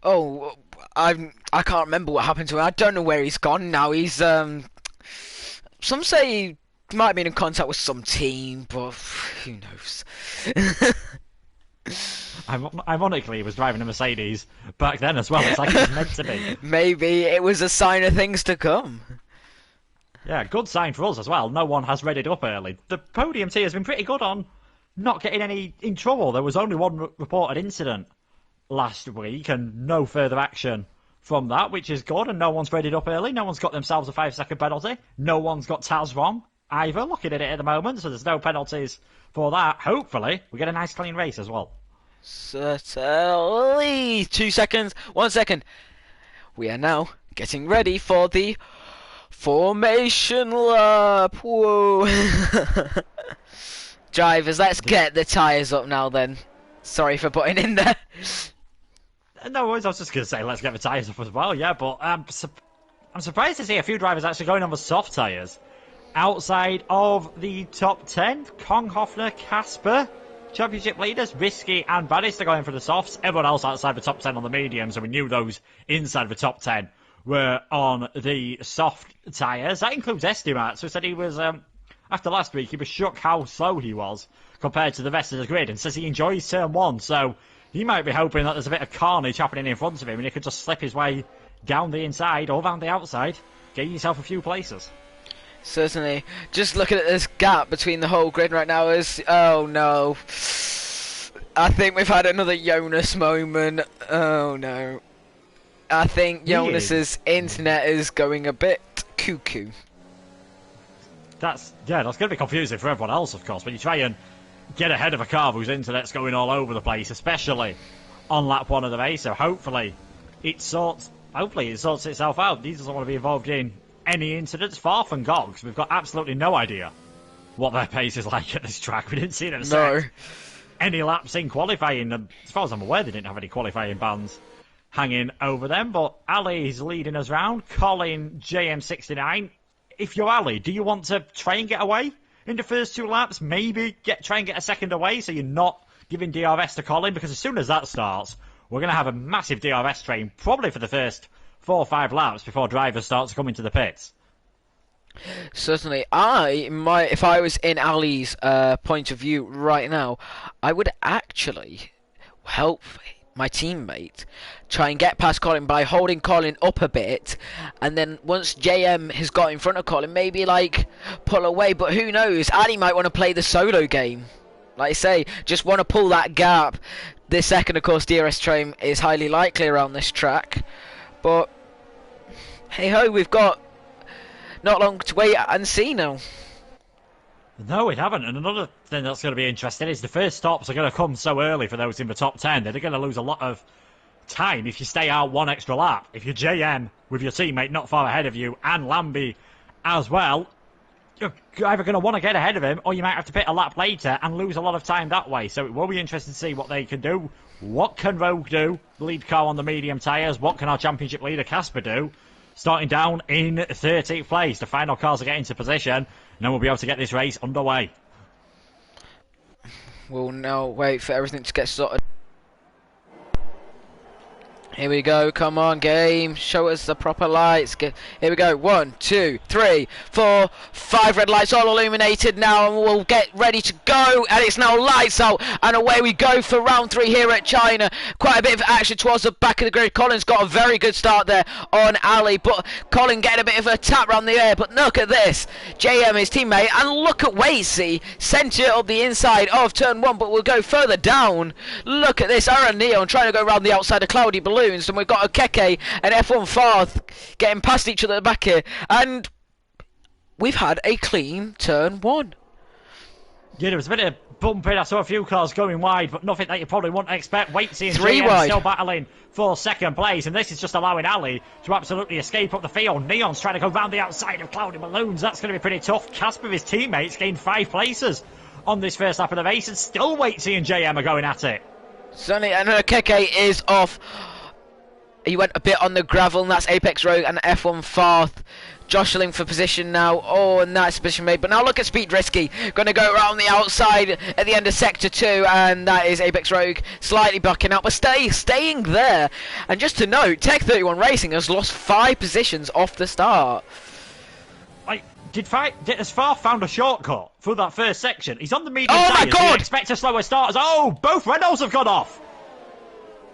S1: Oh, I can't remember what happened to him. I don't know where he's gone now. He's some say he might have been in contact with some team, but who knows.
S2: Ironically, he was driving a Mercedes back then as well. It's like it was meant to be.
S1: Maybe it was a sign of things to come.
S2: Yeah, good sign for us as well. No one has read it up early. The podium tier has been pretty good on not getting any in trouble. There was only one reported incident last week and no further action from that, which is good, and no one's read it up early. No one's got themselves a 5-second penalty. No one's got Taz wrong either, looking at it at the moment, so there's no penalties for that. Hopefully, we get a nice clean race as well.
S1: Certainly. 2 seconds. 1 second. We are now getting ready for the formation lap. Whoa. Drivers, let's get the tyres up now then. Sorry for putting in there.
S2: No worries, I was just going to say let's get the tyres up as well, yeah, but I'm surprised to see a few drivers actually going on the soft tyres. Outside of the top 10, Kong, Hoffner, Casper, championship leaders, Risky and Bannister going for the softs. Everyone else outside the top 10 on the mediums, and we knew those inside the top 10 were on the soft tyres. That includes Estimat, who said he was, after last week, he was shocked how slow he was compared to the rest of the grid, and says he enjoys turn 1, so he might be hoping that there's a bit of carnage happening in front of him and he could just slip his way down the inside or down the outside, getting yourself a few places.
S1: Certainly. Just looking at this gap between the whole grid right now is... Oh no. I think we've had another Jonas moment. Oh no. I think Jonas's internet is going a bit cuckoo.
S2: That's going to be confusing for everyone else, of course, when you try and get ahead of a car whose internet's going all over the place, especially on lap 1 of the race. So hopefully it sorts itself out. He doesn't want to be involved in any incidents. Far from Gogs, we've got absolutely no idea what their pace is like at this track. We didn't see them
S1: No.
S2: set any laps in qualifying. As far as I'm aware, they didn't have any qualifying bans hanging over them. But Ali's leading us round. Colin, JM69. If you're Ali, do you want to try and get away in the first 2 laps? Maybe try and get a second away so you're not giving DRS to Colin? Because as soon as that starts, we're going to have a massive DRS train, probably for the first 4 or 5 laps before drivers start to come into the pits.
S1: Certainly, if I was in Ali's point of view right now, I would actually help my teammate try and get past Colin by holding Colin up a bit, and then once JM has got in front of Colin, maybe like pull away. But who knows? Ali might want to play the solo game. Like I say, just want to pull that gap. This second, of course, DRS train is highly likely around this track. But hey ho, we've got not long to wait and see now.
S2: No, we haven't. And another thing that's going to be interesting is the first stops are going to come so early for those in the top 10. They're going to lose a lot of time if you stay out 1 extra lap. If you're JM with your teammate not far ahead of you and Lambie as well, you're either going to want to get ahead of him or you might have to pit a lap later and lose a lot of time that way. So it will be interesting to see what they can do. What can Rogue do? Lead car on the medium tyres. What can our championship leader Casper do? Starting down in 13th place. The final cars are getting into position, and then we'll be able to get this race underway.
S1: We'll now wait for everything to get sorted. Here we go, come on game, show us the proper lights. Here we go, 1, 2, 3, 4, 5 red lights all illuminated now, and we'll get ready to go, and it's now lights out, and away we go for round 3 here at China. Quite a bit of action towards the back of the grid. Colin's got a very good start there on Ali, but Colin getting a bit of a tap around the air, but look at this, JM, his teammate, and look at Wasey, centre up the inside of turn 1, but we'll go further down. Look at this, Aaron Neon trying to go around the outside of Cloudy Balloons, and we've got a Keke and F1 Farth getting past each other at the back here, and we've had a clean turn 1.
S2: Yeah, there was a bit of bumping. I saw a few cars going wide, but nothing that you probably wouldn't expect. Waitsy and
S1: 3
S2: JM
S1: wide.
S2: still battling for second place, and this is just allowing Ali to absolutely escape up the field. Neon's trying to go round the outside of Cloudy Balloons. That's going to be pretty tough. Casper, his teammates, gained 5 places on this first lap of the race, and still Waitsy and JM are going at it.
S1: Certainly, and Keke is off. He went a bit on the gravel, and that's Apex Rogue and F1 Farth jostling for position now. Oh, and that's position made. But now look at Speed Risky. Going to go around the outside at the end of Sector 2, and that is Apex Rogue slightly backing out, but staying there. And just to note, Tech 31 Racing has lost 5 positions off the start.
S2: Like, has Farth found a shortcut through that first section? He's on the medium
S1: Oh my
S2: tyres.
S1: God!
S2: You expect a slower start. Oh, both Renaults have gone off.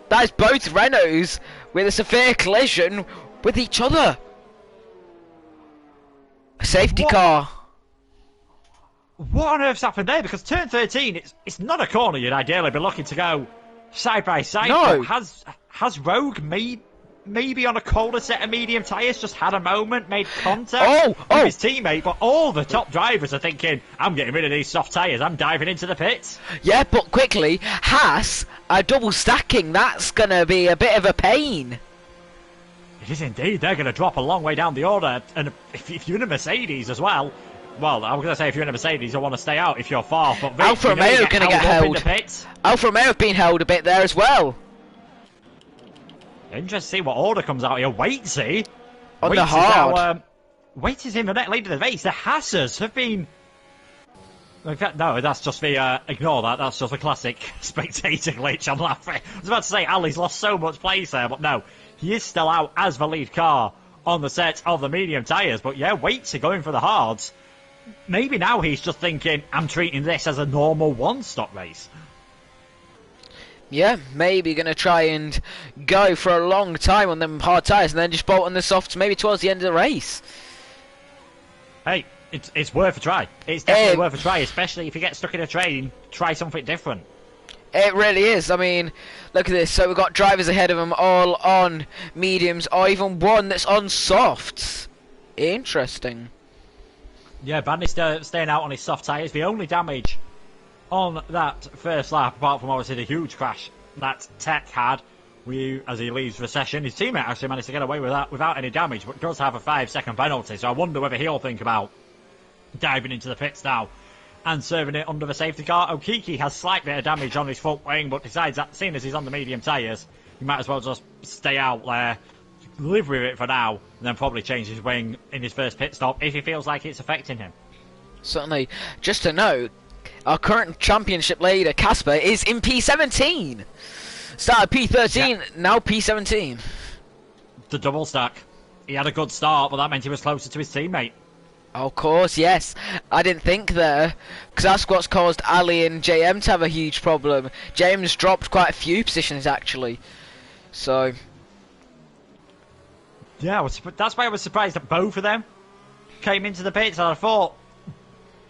S1: That is both Renaults with a severe collision with each other. A safety car.
S2: What on earth's happened there? Because turn 13, it's not a corner you'd ideally be looking to go side by side.
S1: No.
S2: Has Rogue maybe on a colder set of medium tyres just had a moment, made contact with his teammate, but all the top drivers are thinking, I'm getting rid of these soft tyres, I'm diving into the pits.
S1: Yeah, but quickly, Haas are double stacking. That's going to be a bit of a pain.
S2: It is indeed. They're going to drop a long way down the order, and if you're in a Mercedes as well, well, I was going to say if you're in a Mercedes, you'll want to stay out if you're far, but
S1: Alfa Romeo are going to get held. Alfa Romeo have been held a bit there as well.
S2: Interesting to see what order comes out here. Waitsy.
S1: On the hard.
S2: Waitsy's in the net lead of the race. The Hassers have been... In fact, no, that's just the... ignore that. That's just a classic spectator glitch. I'm laughing. I was about to say Ali's lost so much place there, but no. He is still out as the lead car on the set of the medium tyres. But yeah, Waitsy going for the hards. Maybe now he's just thinking, I'm treating this as a normal one-stop race.
S1: Yeah, maybe going to try and go for a long time on them hard tyres and then just bolt on the softs maybe towards the end of the race.
S2: Hey, it's worth a try. It's definitely worth a try, especially if you get stuck in a train, try something different.
S1: It really is. I mean, look at this. So we've got drivers ahead of them all on mediums, or even one that's on softs. Interesting.
S2: Yeah, Bandit's staying out on his soft tyres. The only damage on that first lap, apart from obviously the huge crash that Tech had as he leaves the session, his teammate actually managed to get away with that without any damage, but does have a 5-second penalty, so I wonder whether he'll think about diving into the pits now and serving it under the safety car. Okiki has slight bit of damage on his front wing, but decides that, seeing as he's on the medium tyres, he might as well just stay out there, live with it for now, and then probably change his wing in his first pit stop if he feels like it's affecting him.
S1: Certainly. Just to note, our current championship leader, Casper, is in P17. Started P13, now P17.
S2: The double stack. He had a good start, but that meant he was closer to his teammate.
S1: Of course, yes. I didn't think there, because that's what's caused Ali and JM to have a huge problem. JM's dropped quite a few positions, actually. So...
S2: yeah, that's why I was surprised that both of them came into the pits, and I thought,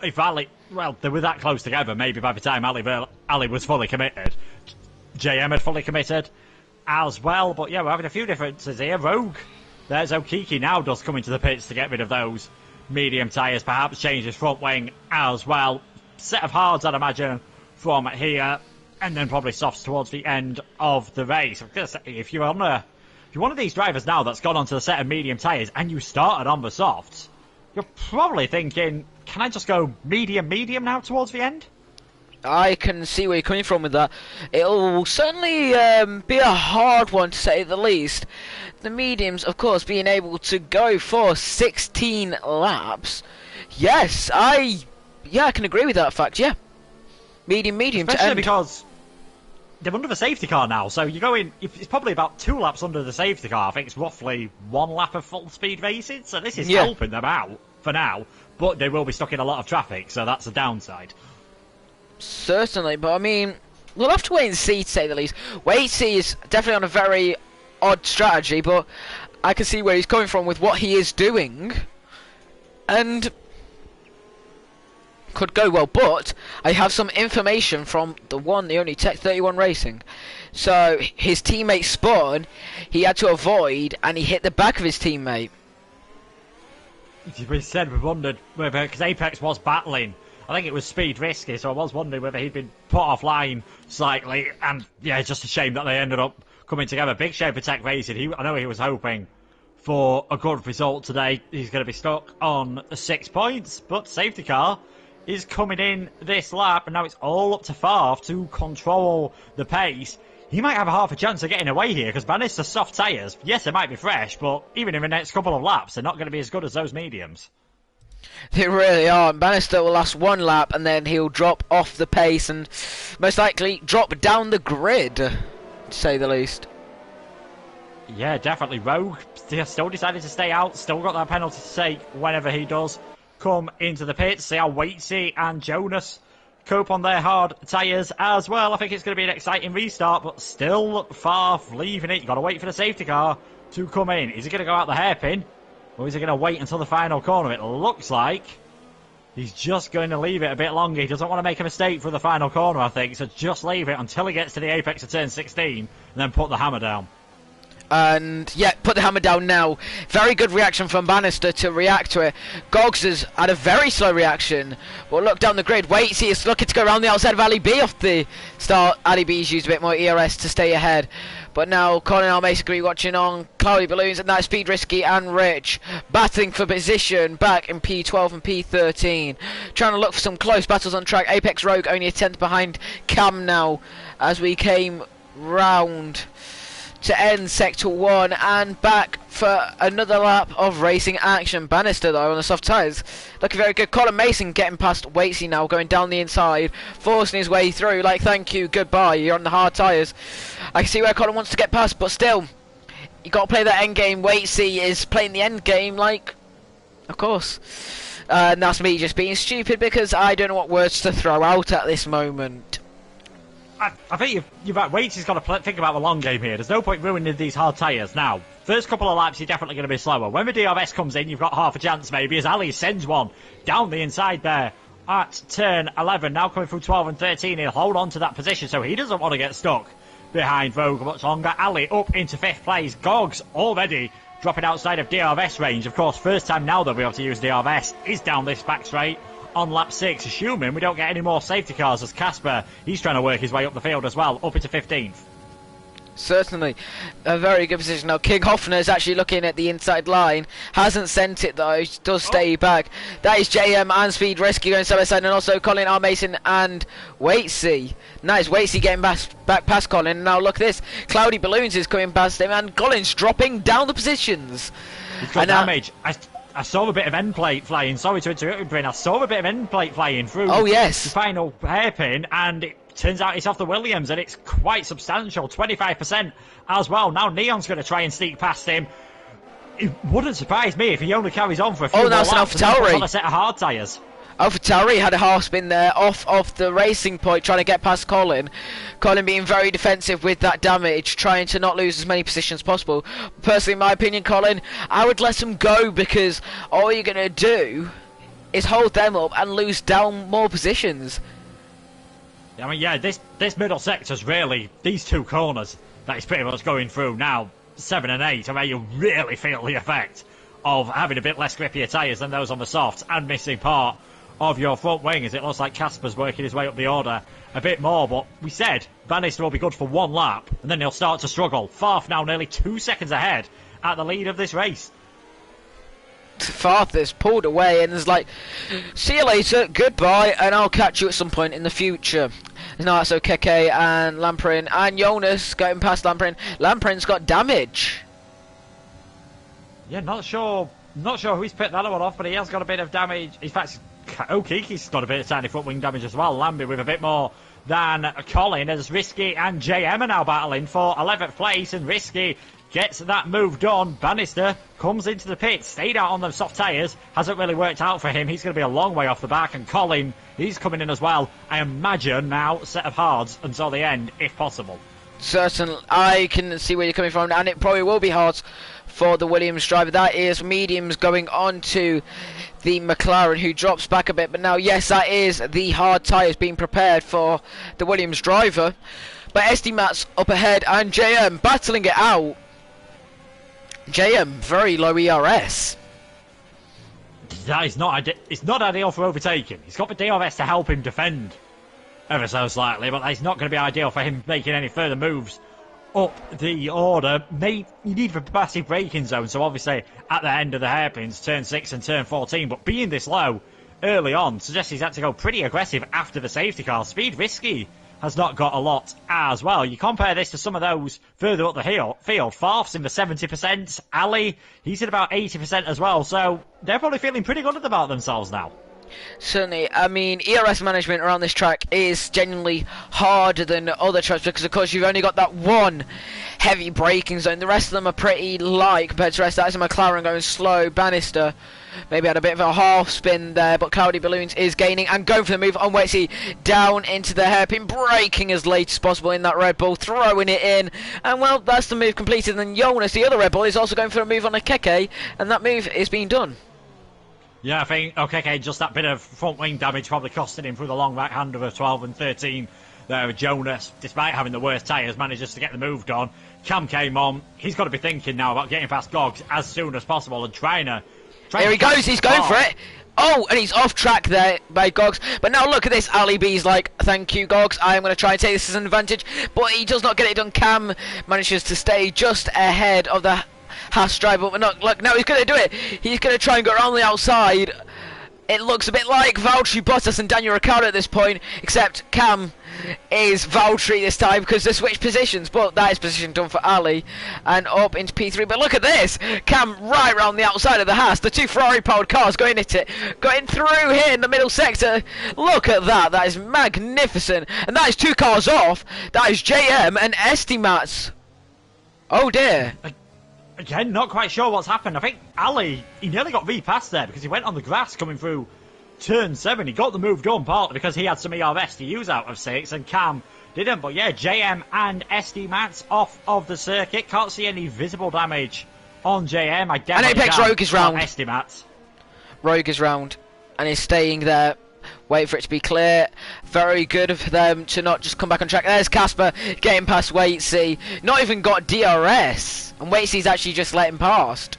S2: if Ali... well, they were that close together, maybe by the time Ali was fully committed, JM had fully committed as well. But yeah, we're having a few differences here. Rogue, there's Okiki now does come into the pits to get rid of those medium tyres, perhaps change his front wing as well. Set of hards, I'd imagine, from here, and then probably softs towards the end of the race. If you're one of these drivers now that's gone onto the set of medium tyres and you started on the softs, you're probably thinking, can I just go medium now towards the end?
S1: I can see where you're coming from with that. It'll certainly be a hard one, to say the least. The mediums, of course, being able to go for 16 laps. Yes, I can agree with that fact, yeah. Medium
S2: Especially
S1: to end.
S2: Because they're under the safety car now, so you're going... it's probably about 2 laps under the safety car. I think it's roughly 1 lap of full speed racing, so this is helping them out for now. But they will be stuck in a lot of traffic, so that's the downside.
S1: Certainly, but I mean, we'll have to wait and see, to say the least. Wait see is definitely on a very odd strategy, but I can see where he's coming from with what he is doing. And could go well, but I have some information from the one, the only Tech 31 Racing. So, his teammate spun, he had to avoid, and he hit the back of his teammate.
S2: We wondered whether, because Apex was battling, I think it was speed risky, so I was wondering whether he'd been put offline slightly, and yeah, just a shame that they ended up coming together. Big shame for Tech Racing. I know he was hoping for a good result today. He's going to be stuck on 6 points, but safety car is coming in this lap, and now it's all up to Favre to control the pace. He might have a half a chance of getting away here, because Bannister's soft tyres, yes, they might be fresh, but even in the next couple of laps, they're not going to be as good as those mediums.
S1: They really are. Bannister will last 1 lap, and then he'll drop off the pace, and most likely drop down the grid, to say the least.
S2: Yeah, definitely. Rogue still decided to stay out, still got that penalty to take whenever he does come into the pits. See how Waitsy and Jonas cope on their hard tyres as well. I think it's going to be an exciting restart, but still far leaving it. You've got to wait for the safety car to come in. Is he going to go out the hairpin, or is he going to wait until the final corner? It looks like he's just going to leave it a bit longer. He doesn't want to make a mistake for the final corner, I think, so just leave it until he gets to the apex of turn 16 and then put the hammer down.
S1: And yeah, put the hammer down now. Very good reaction from Bannister to react to it. Gogs has had a very slow reaction, but look down the grid. Waitsy is looking to go around the outside of Ali B off the start. Ali B's used a bit more ERS to stay ahead, but now Colin Almasically watching on Cloudy Balloons, and that's Speed Risky and Rich battling for position back in P12 and P13, trying to look for some close battles on track. Apex Rogue only a tenth behind Cam now as we came round to end Sector 1 and back for another lap of racing action. Bannister though on the soft tyres looking very good. Colin Mason getting past Waitsy now, going down the inside, forcing his way through like thank you, goodbye, you're on the hard tyres. I can see where Colin wants to get past, but still you got to play that end game. Waitsy is playing the end game like, of course, and that's me just being stupid because I don't know what words to throw out at this moment.
S2: I think you've right. Waitsy's got to think about the long game here. There's no point ruining these hard tyres now. First couple of laps, you're definitely going to be slower. When the DRS comes in, you've got half a chance maybe, as Ali sends one down the inside there at turn 11. Now coming through 12 and 13, he'll hold on to that position, so he doesn't want to get stuck behind Rogue much longer. Ali up into 5th place. Gogs already dropping outside of DRS range. Of course, first time now they'll be able to use DRS is down this back straight on lap 6, assuming we don't get any more safety cars, as Casper, he's trying to work his way up the field as well, up into 15th.
S1: Certainly, a very good position. Now, King Hoffner is actually looking at the inside line. Hasn't sent it though. Does stay back. That is JM and Speed Rescue going side by side, and also Colin R. Mason and Waitsy. Nice, Waitsy getting back past Colin. Now look at this. Cloudy Balloons is coming past him, and Colin's dropping down the positions.
S2: He's got damage. I saw a bit of end plate flying. Sorry to interrupt you, Bryn. I saw a bit of end plate flying through the final hairpin, and it turns out it's off the Williams, and it's quite substantial, 25% as well. Now Neon's going to try and sneak past him. It wouldn't surprise me if he only carries on for a few more laps.
S1: That's an AlphaTauri.
S2: On a set of hard tyres.
S1: AlphaTauri had a half spin there off the racing point, trying to get past Colin. Colin being very defensive with that damage, trying to not lose as many positions as possible. Personally, in my opinion, Colin, I would let him go, because all you're going to do is hold them up and lose down more positions.
S2: I mean, yeah, this middle sector's really, these two corners that he's pretty much going through now, 7 and 8, are where you really feel the effect of having a bit less grippier tyres than those on the softs and missing part of your front wing, as it looks like Casper's working his way up the order a bit more. But we said Bannister will be good for one lap, and then he'll start to struggle. Farf now nearly 2 seconds ahead at the lead of this race.
S1: Farf is pulled away and is like, see you later, goodbye, and I'll catch you at some point in the future. Now that's Keke and Lamprin, and Jonas going past Lamprin. Lamprin's got damage.
S2: Yeah, not sure who's picked that one off, but he has got a bit of damage. In fact, Okiki's got a bit of tiny foot wing damage as well. Lambie with a bit more than Colin, as Risky and JM are now battling for 11th place, and Risky gets that move done. Bannister comes into the pit, stayed out on the soft tyres, hasn't really worked out for him. He's going to be a long way off the back, and Colin, he's coming in as well. I imagine now set of hards until the end, if possible.
S1: Certainly, I can see where you're coming from, and it probably will be hard for the Williams driver. That is mediums going on to the McLaren, who drops back a bit, but now, yes, that is the hard tyres being prepared for the Williams driver. But SD Matt's up ahead, and JM battling it out. JM, very low ERS.
S2: That is it's not ideal for overtaking. He's got the DRS to help him defend ever so slightly, but that's not going to be ideal for him making any further moves up the order. You need the passive braking zone, so obviously at the end of the hairpins, turn 6 and turn 14, but being this low early on suggests he's had to go pretty aggressive after the safety car. Speed Risky has not got a lot as well. You compare this to some of those further up the field. Farf's in the 70%, Ali, he's in about 80% as well, so they're probably feeling pretty good about themselves now.
S1: Certainly, I mean, ERS management around this track is genuinely harder than other tracks, because of course you've only got that one heavy braking zone. The rest of them are pretty light compared to the rest. That's a McLaren going slow. Bannister maybe had a bit of a half spin there, but Cloudy Balloons is gaining and going for the move on Waitsy down into the hairpin, braking as late as possible in that Red Bull, throwing it in, and well, that's the move completed. And then Jonas, the other Red Bull, is also going for a move on a Keke, and that move is being done.
S2: Yeah, I think, okay, just that bit of front wing damage probably costing him through the long backhand of a 12 and 13 there. Jonas, despite having the worst tyres, manages to get the move done. Cam came on. He's got to be thinking now about getting past Goggs as soon as possible and trying to...
S1: Here he goes, he's going for it. Oh, and he's off track there by Goggs. But now look at this, Ali B's like, thank you, Goggs, I am going to try and take this as an advantage. But he does not get it done. Cam manages to stay just ahead of the Haas driver, but look, now he's going to do it. He's going to try and go around the outside. It looks a bit like Valtteri Bottas and Daniel Ricciardo at this point, except Cam is Valtteri this time because they switched positions, but that is position done for Ali, and up into P3. But look at this, Cam right around the outside of the Haas, the two Ferrari powered cars going at it, going through here in the middle sector. Look at that, that is magnificent, and that is two cars off. That is JM and Estimats. Oh dear.
S2: Again, not quite sure what's happened. I think Ali, he nearly got V-passed there because he went on the grass coming through turn 7. He got the move done partly because he had some ERS to use out of 6 and Cam didn't. But yeah, JM and SD Mats off of the circuit. Can't see any visible damage on JM. I definitely
S1: and Apex Rogue is round.
S2: SD Mats.
S1: Rogue is round and is staying there. Wait for it to be clear. Very good of them to not just come back on track. There's Casper getting past Waitsy. Not even got DRS. And Waitsy's actually just let him past.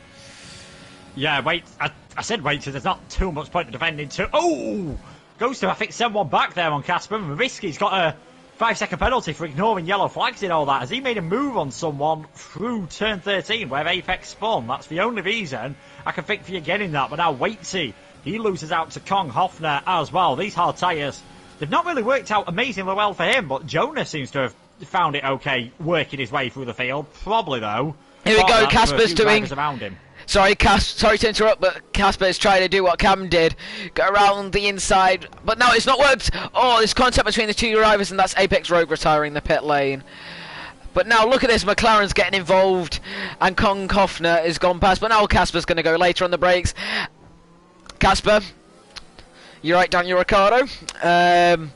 S2: Yeah, I said Waitsy. There's not too much point in defending too. Oh! Goes to, I think, send one back there on Casper. Risky's got 5-second penalty for ignoring yellow flags in all that. Has he made a move on someone through turn 13 where Apex spun? That's the only reason I can think for you getting that. But now Waitsy, he loses out to Kong Hoffner as well. These hard tyres, they've not really worked out amazingly well for him, but Jonas seems to have found it okay working his way through the field. Probably, though.
S1: Here we go, Casper's doing...
S2: around him.
S1: Sorry to interrupt, but Casper's trying to do what Cam did. Go around the inside, but no, it's not worked. Oh, there's contact between the two drivers, and that's Apex Rogue retiring the pit lane. But now look at this, McLaren's getting involved, and Kong Hoffner is gone past, but now Casper's going to go later on the brakes. Casper, you right, Daniel Ricciardo? I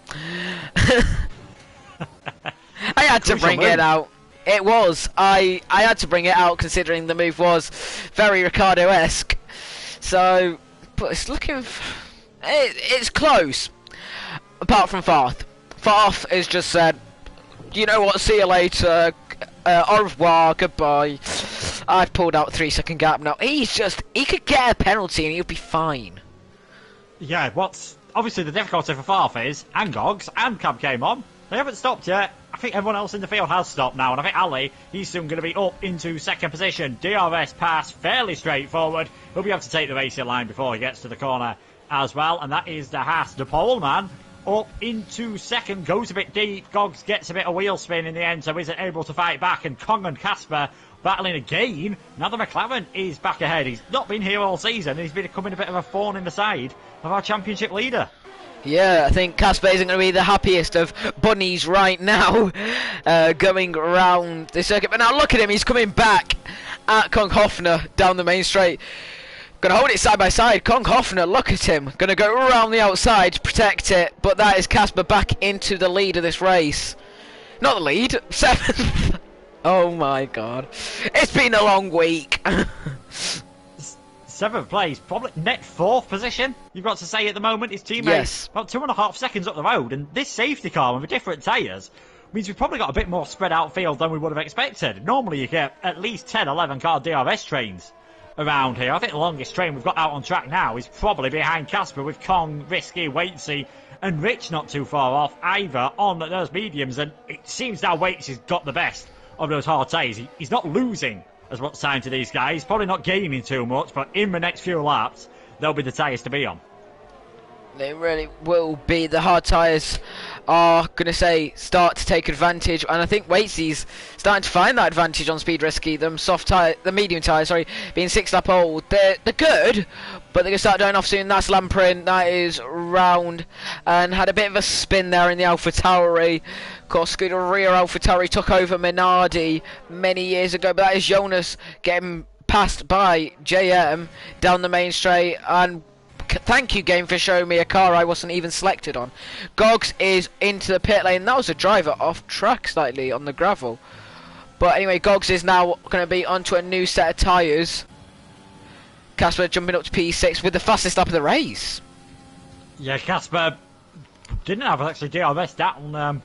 S1: had to bring it out. It was. I had to bring it out considering the move was very Ricciardo-esque. So, but it's looking... It's close. Apart from Farth. Farth has just said, you know what, see you later. Au revoir, goodbye. I've pulled out a 3-second gap now. He could get a penalty and he'll be fine.
S2: Yeah, what's obviously the difficulty for Farth is, and Gogs, and Cam came on. They haven't stopped yet. I think everyone else in the field has stopped now, and I think Ali, he's soon going to be up into second position. DRS pass, fairly straightforward. He'll be able to take the racing line before he gets to the corner as well, and that is the Haas. The pole man up into second, goes a bit deep. Gogs gets a bit of wheel spin in the end, so isn't able to fight back, and Kong and Casper battling again. Now the McLaren is back ahead. He's not been here all season, and he's becoming a bit of a thorn in the side of our championship leader.
S1: Yeah, I think Casper isn't going to be the happiest of bunnies right now, going around the circuit. But now look at him, he's coming back at Kong Hoffner down the main straight. Going to hold it side by side. Kong Hoffner, look at him. Going to go around the outside to protect it. But that is Casper back into the lead of this race. Not the lead, 7th. Oh my god. It's been a long week.
S2: 7th place, probably net 4th position, you've got to say at the moment. His teammate,
S1: yes,
S2: about 2.5 seconds up the road, and this safety car with different tyres means we've probably got a bit more spread out field than we would have expected. Normally you get at least 10, 11 car DRS trains around here. I think the longest train we've got out on track now is probably behind Casper, with Kong, Risky, Waitsy and Rich not too far off either on those mediums, and it seems now Waitsy's got the best of those hard tyres. He's not losing as much time to these guys, probably not gaining too much, but in the next few laps they'll be the tyres to be on.
S1: They really will be. The hard tyres are going to start to take advantage, and I think Waitsy's starting to find that advantage on Speed Risky. Them the medium tyres, sorry, being 6 lap old, they're good, but they're going to start going off soon. That's Lamprin, that is round, and had a bit of a spin there in the AlphaTauri. Of course, Scuderia AlphaTauri took over Minardi many years ago, but that is Jonas getting passed by JM down the main straight, and thank you, game, for showing me a car I wasn't even selected on. Gogs is into the pit lane. That was a driver off track slightly on the gravel. But anyway, Gogs is now going to be onto a new set of tyres. Casper jumping up to P6 with the fastest lap of the race.
S2: Yeah, Casper didn't have actually DRS down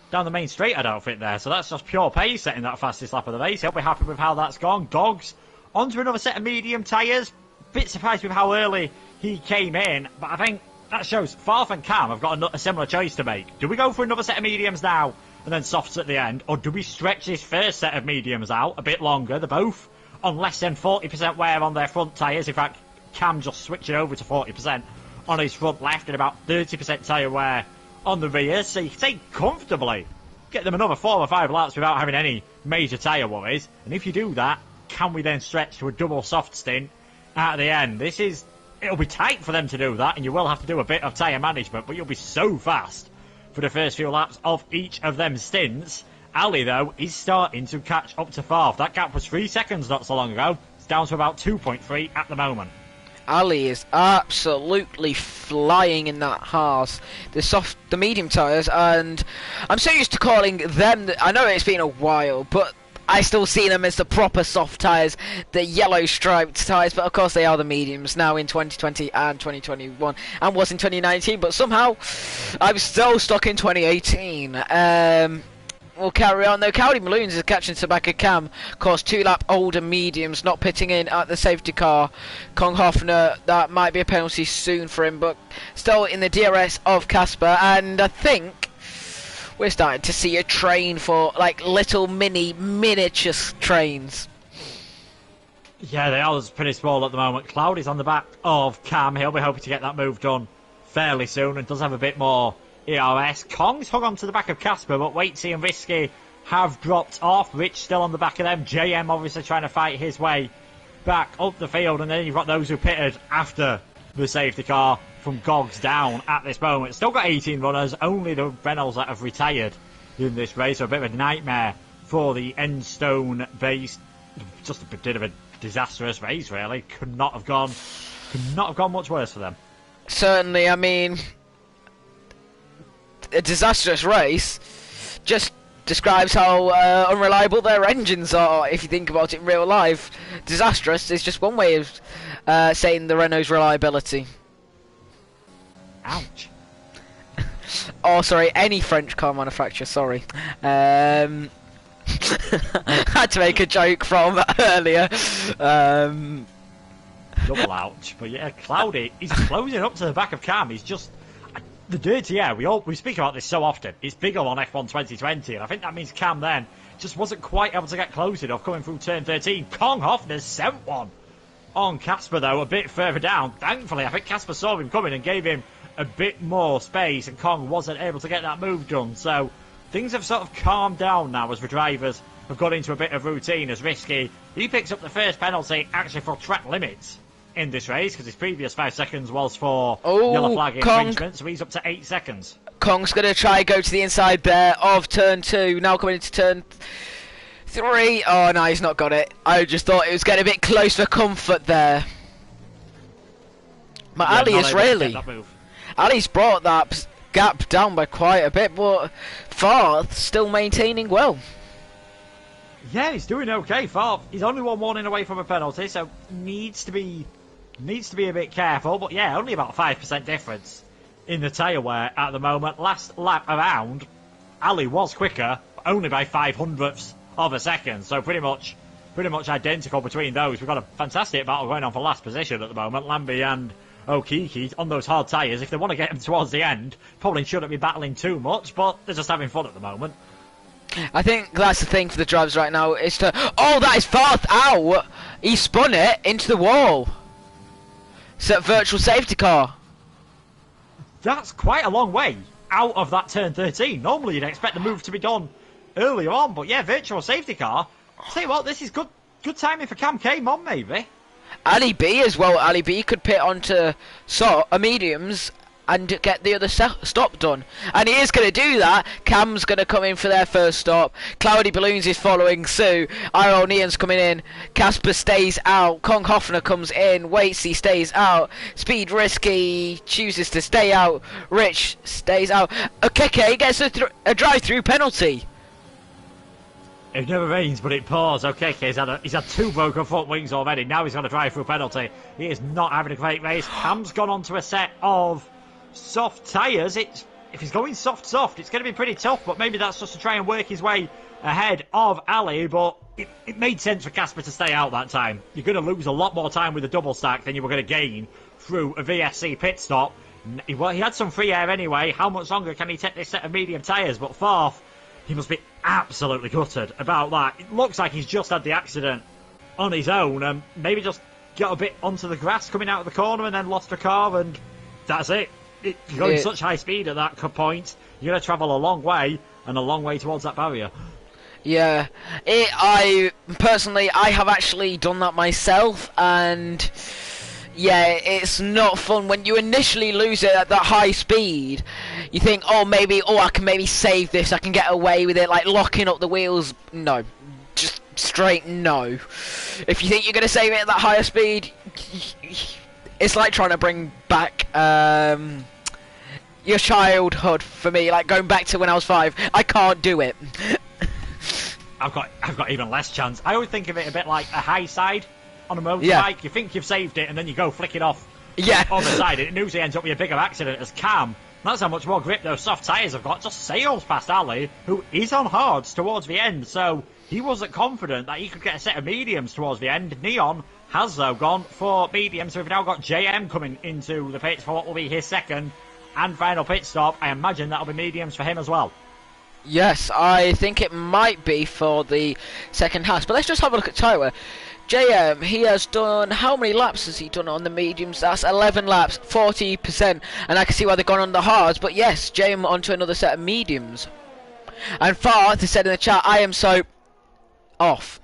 S2: the main straight, I don't think, there. So that's just pure pace setting that fastest lap of the race. He'll be happy with how that's gone. Gogs onto another set of medium tyres. Bit surprised with how early he came in, but I think that shows Farth and Cam have got a similar choice to make. Do we go for another set of mediums now and then softs at the end, or do we stretch this first set of mediums out a bit longer? They're both on less than 40% wear on their front tyres. In fact, Cam just switching over to 40% on his front left and about 30% tyre wear on the rear, so you can take comfortably get them another 4 or 5 laps without having any major tyre worries. And if you do that, can we then stretch to a double soft stint at the end? It'll be tight for them to do that, and you will have to do a bit of tyre management, but you'll be so fast for the first few laps of each of them stints. Ali, though, is starting to catch up to Farth. That gap was 3 seconds not so long ago. It's down to about 2.3 at the moment.
S1: Ali is absolutely flying in that Haas. The medium tyres, and I'm so used to calling them, I know it's been a while, but I still see them as the proper soft tyres, the yellow striped tyres, but of course they are the mediums now in 2020 and 2021, and was in 2019, but somehow I'm still stuck in 2018. We'll carry on though. Cowdy Malloons is catching Sabaka Cam. Of course, 2 lap older mediums not pitting in at the safety car. Kong Hoffner, that might be a penalty soon for him, but still in the DRS of Casper, and I think we're starting to see a train for like little miniature trains.
S2: Yeah, they are pretty small at the moment. Cloud is on the back of Cam. He'll be hoping to get that move done fairly soon and does have a bit more ERS. Kong's hung on to the back of Casper, but Waitsy and Risky have dropped off. Rich still on the back of them. JM obviously trying to fight his way back up the field, and then you've got those who pitted after the safety car from Gogs down at this moment. Still got 18 runners, only the Reynolds that have retired in this race, so a bit of a nightmare for the Endstone base. Just a bit of a disastrous race, really. Could not have gone much worse for them.
S1: Certainly, I mean, a disastrous race just describes how unreliable their engines are, if you think about it in real life. Disastrous is just one way of saying the Renault's reliability.
S2: Ouch.
S1: Oh, sorry, any French car manufacturer, sorry. Had to make a joke from earlier.
S2: Double ouch. But yeah, Cloudy, he's closing up to the back of Cam. He's just... The dirty air, we speak about this so often. It's bigger on F1 2020, and I think that means Cam then just wasn't quite able to get close enough coming through turn 13. Kong Hoffner sent one on Casper, though, a bit further down. Thankfully, I think Casper saw him coming and gave him a bit more space, and Kong wasn't able to get that move done. So things have sort of calmed down now as the drivers have got into a bit of routine. As Risky, he picks up the first penalty actually for track limits in this race, because his previous 5 seconds was for yellow flag infringement, so he's up to 8 seconds.
S1: Kong's going to try go to the inside there of turn 2, now coming into turn 3. Oh no, he's not got it. I just thought it was getting a bit close for comfort there. But Ali is really... Ali's brought that gap down by quite a bit, but Farth still maintaining well.
S2: Yeah, he's doing okay. Farth, he's only one warning away from a penalty, so needs to be a bit careful. But yeah, only about 5% difference in the tyre wear at the moment. Last lap around, Ali was quicker, but only by 0.05 of a second. So pretty much identical between those. We've got a fantastic battle going on for last position at the moment. Lambie and Okiki on those hard tyres. If they want to get them towards the end, probably shouldn't be battling too much, but they're just having fun at the moment.
S1: I think that's the thing for the drivers right now, is to... Oh, that is Farth out! He spun it into the wall. So virtual safety car.
S2: That's quite a long way out of that turn 13. Normally you'd expect the move to be done earlier on, but yeah, virtual safety car. I'll tell you what, this is good timing for Cam Came on, maybe.
S1: Ali B as well. Ali B could pit onto mediums and get the other stop done. And he is going to do that. Cam's going to come in for their first stop. Cloudy Balloons is following suit. Iro Neon's coming in. Casper stays out. Kong Hoffner comes in. Waitsy stays out. Speed Risky chooses to stay out. Rich stays out. Okeke gets a drive-through penalty.
S2: It never rains, but it pours. Okay, he's had 2 broken front wings already. Now he's got a drive-through penalty. He is not having a great race. Cam's gone on to a set of soft tyres. If he's going soft, it's going to be pretty tough, but maybe that's just to try and work his way ahead of Ali, but it made sense for Casper to stay out that time. You're going to lose a lot more time with a double stack than you were going to gain through a VSC pit stop. He had some free air anyway. How much longer can he take this set of medium tyres? But Farth, he must be absolutely gutted about that. It looks like he's just had the accident on his own and maybe just got a bit onto the grass coming out of the corner and then lost a car, and that's it. You're going such high speed at that point, you're going to travel a long way, and a long way towards that barrier.
S1: Yeah, I personally have actually done that myself, and yeah, it's not fun when you initially lose it at that high speed. You think, I can maybe save this, I can get away with it, like locking up the wheels. No, just straight no. If you think you're going to save it at that higher speed, it's like trying to bring back your childhood for me, like going back to when I was 5. I can't do it.
S2: I've got even less chance. I always think of it a bit like a high side on a motorbike.
S1: Yeah.
S2: You think you've saved it, and then you go flick it off
S1: on
S2: the side. It usually ends up with a bigger accident as Cam. That's how much more grip those soft tyres have got. Just sails past Ali, who is on hards towards the end, so he wasn't confident that he could get a set of mediums towards the end. Neon has, though, gone for mediums, so we've now got JM coming into the pits for what will be his second and final pit stop. I imagine that'll be mediums for him as well.
S1: Yes, I think it might be for the second half. But let's just have a look at Tyler. JM, he has done, how many laps has he done on the mediums? That's 11 laps, 40%. And I can see why they've gone on the hards. But yes, JM onto another set of mediums. And Farth has said in the chat, I am so off.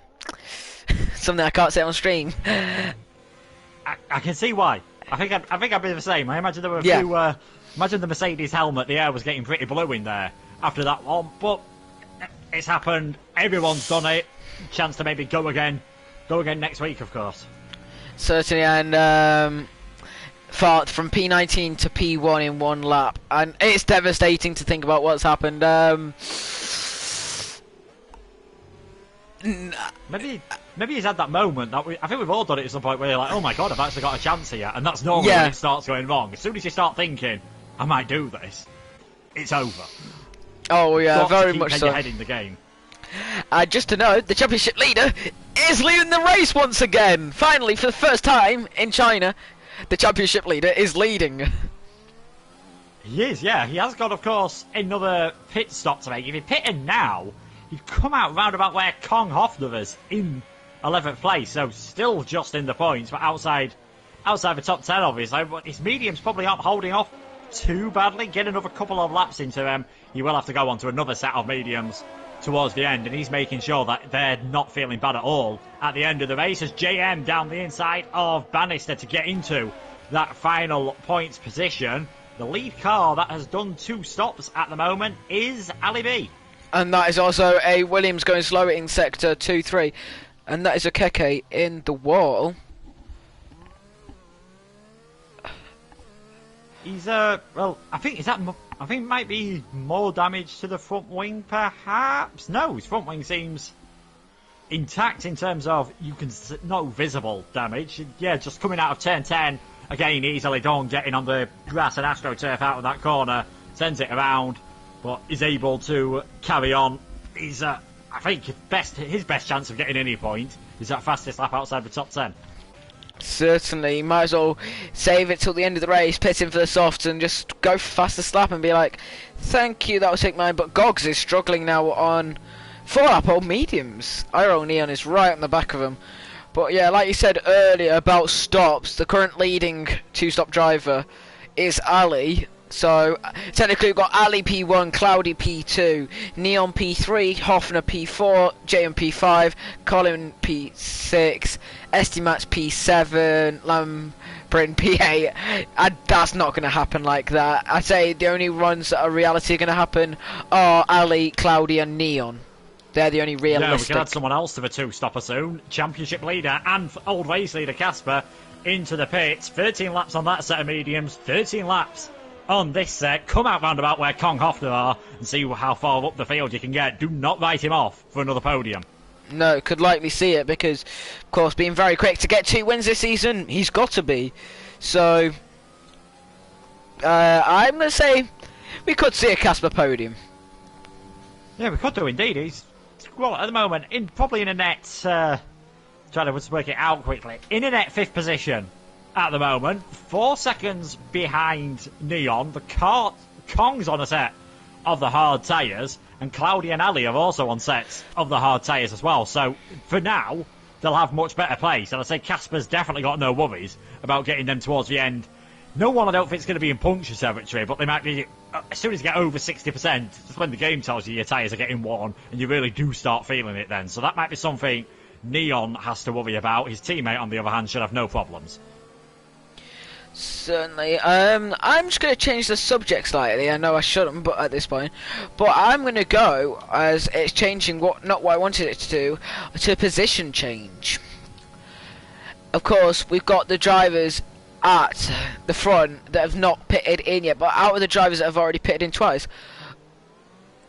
S1: Something I can't say on stream.
S2: I can see why. I think I'd be the same. I imagine there were a few. Imagine the Mercedes helmet. The air was getting pretty blue in there after that one, but it's happened. Everyone's done it. Chance to maybe go again. Go again next week, of course.
S1: Certainly, and Fart from P19 to P1 in one lap, and it's devastating to think about what's happened.
S2: Maybe he's had that moment that I think we've all done it at some point where you're like, oh my god, I've actually got a chance here, and that's normally when it starts going wrong. As soon as you start thinking, I might do this, it's over.
S1: Oh yeah, very much so.
S2: Your head in the game.
S1: Just to note, the championship leader is leading the race once again. Finally, for the first time in China, the championship leader is leading.
S2: He is, yeah. He has got, of course, another pit stop to make. If he pitted now, he'd come out round about where Kong Hofner is in 11th place, so still just in the points, but outside the top 10, obviously. But his mediums probably aren't holding off too badly. Get another couple of laps into him. He will have to go on to another set of mediums towards the end, and he's making sure that they're not feeling bad at all at the end of the race as JM down the inside of Bannister to get into that final points position. The lead car that has done 2 stops at the moment is Ali B.
S1: And that is also a Williams going slow in sector 2-3. And that is a Keke in the wall.
S2: He's well, I think it might be more damage to the front wing, perhaps. No, his front wing seems intact in terms of no visible damage. Yeah, just coming out of turn 10 again, easily done, getting on the grass and AstroTurf out of that corner, sends it around, but is able to carry on. He's I think his best chance of getting any point is that fastest lap outside the top 10.
S1: Certainly, might as well save it till the end of the race, pit in for the softs and just go for fastest lap and be like, thank you, that will take mine. But Gogs is struggling now on 4-lap old mediums. Iron Neon is right on the back of him. But yeah, like you said earlier about stops, the current leading 2-stop driver is Ali. So technically we've got Ali P1, Cloudy P2, Neon P3, Hofner P4, JM P5, Colin P6, Estimax P7, Lambrin P8. That's not going to happen like that. I'd say the only ones that are reality going to happen are Ali, Cloudy and Neon. They're the only realistic.
S2: Yeah, we can add someone else to the 2-stopper soon. Championship leader and old race leader Casper into the pits. 13 laps on that set of mediums, 13 laps on this set. Come out roundabout where Kong Hofner are and see how far up the field you can get. Do not write him off for another podium.
S1: No, could likely see it because, of course, being very quick to get 2 wins this season, he's got to be. So, I'm going to say we could see a Casper podium.
S2: Yeah, we could do indeed. He's, well, at the moment, probably in a net, trying to work it out quickly, in a net 5th position at the moment, 4 seconds behind Neon. The Kong's on a set of the hard tyres, and Cloudy and Ali are also on sets of the hard tyres as well. So for now, they'll have much better place, and I say Casper's definitely got no worries about getting them towards the end. No one I don't think is going to be in puncture territory, but they might be, as soon as you get over 60%, that's when the game tells you your tyres are getting worn, and you really do start feeling it then. So that might be something Neon has to worry about. His teammate, on the other hand, should have no problems.
S1: Certainly. I'm just going to change the subject slightly. I know I shouldn't, but at this point. But I'm going to go, as it's changing not what I wanted it to do, to position change. Of course, we've got the drivers at the front that have not pitted in yet, but out of the drivers that have already pitted in twice,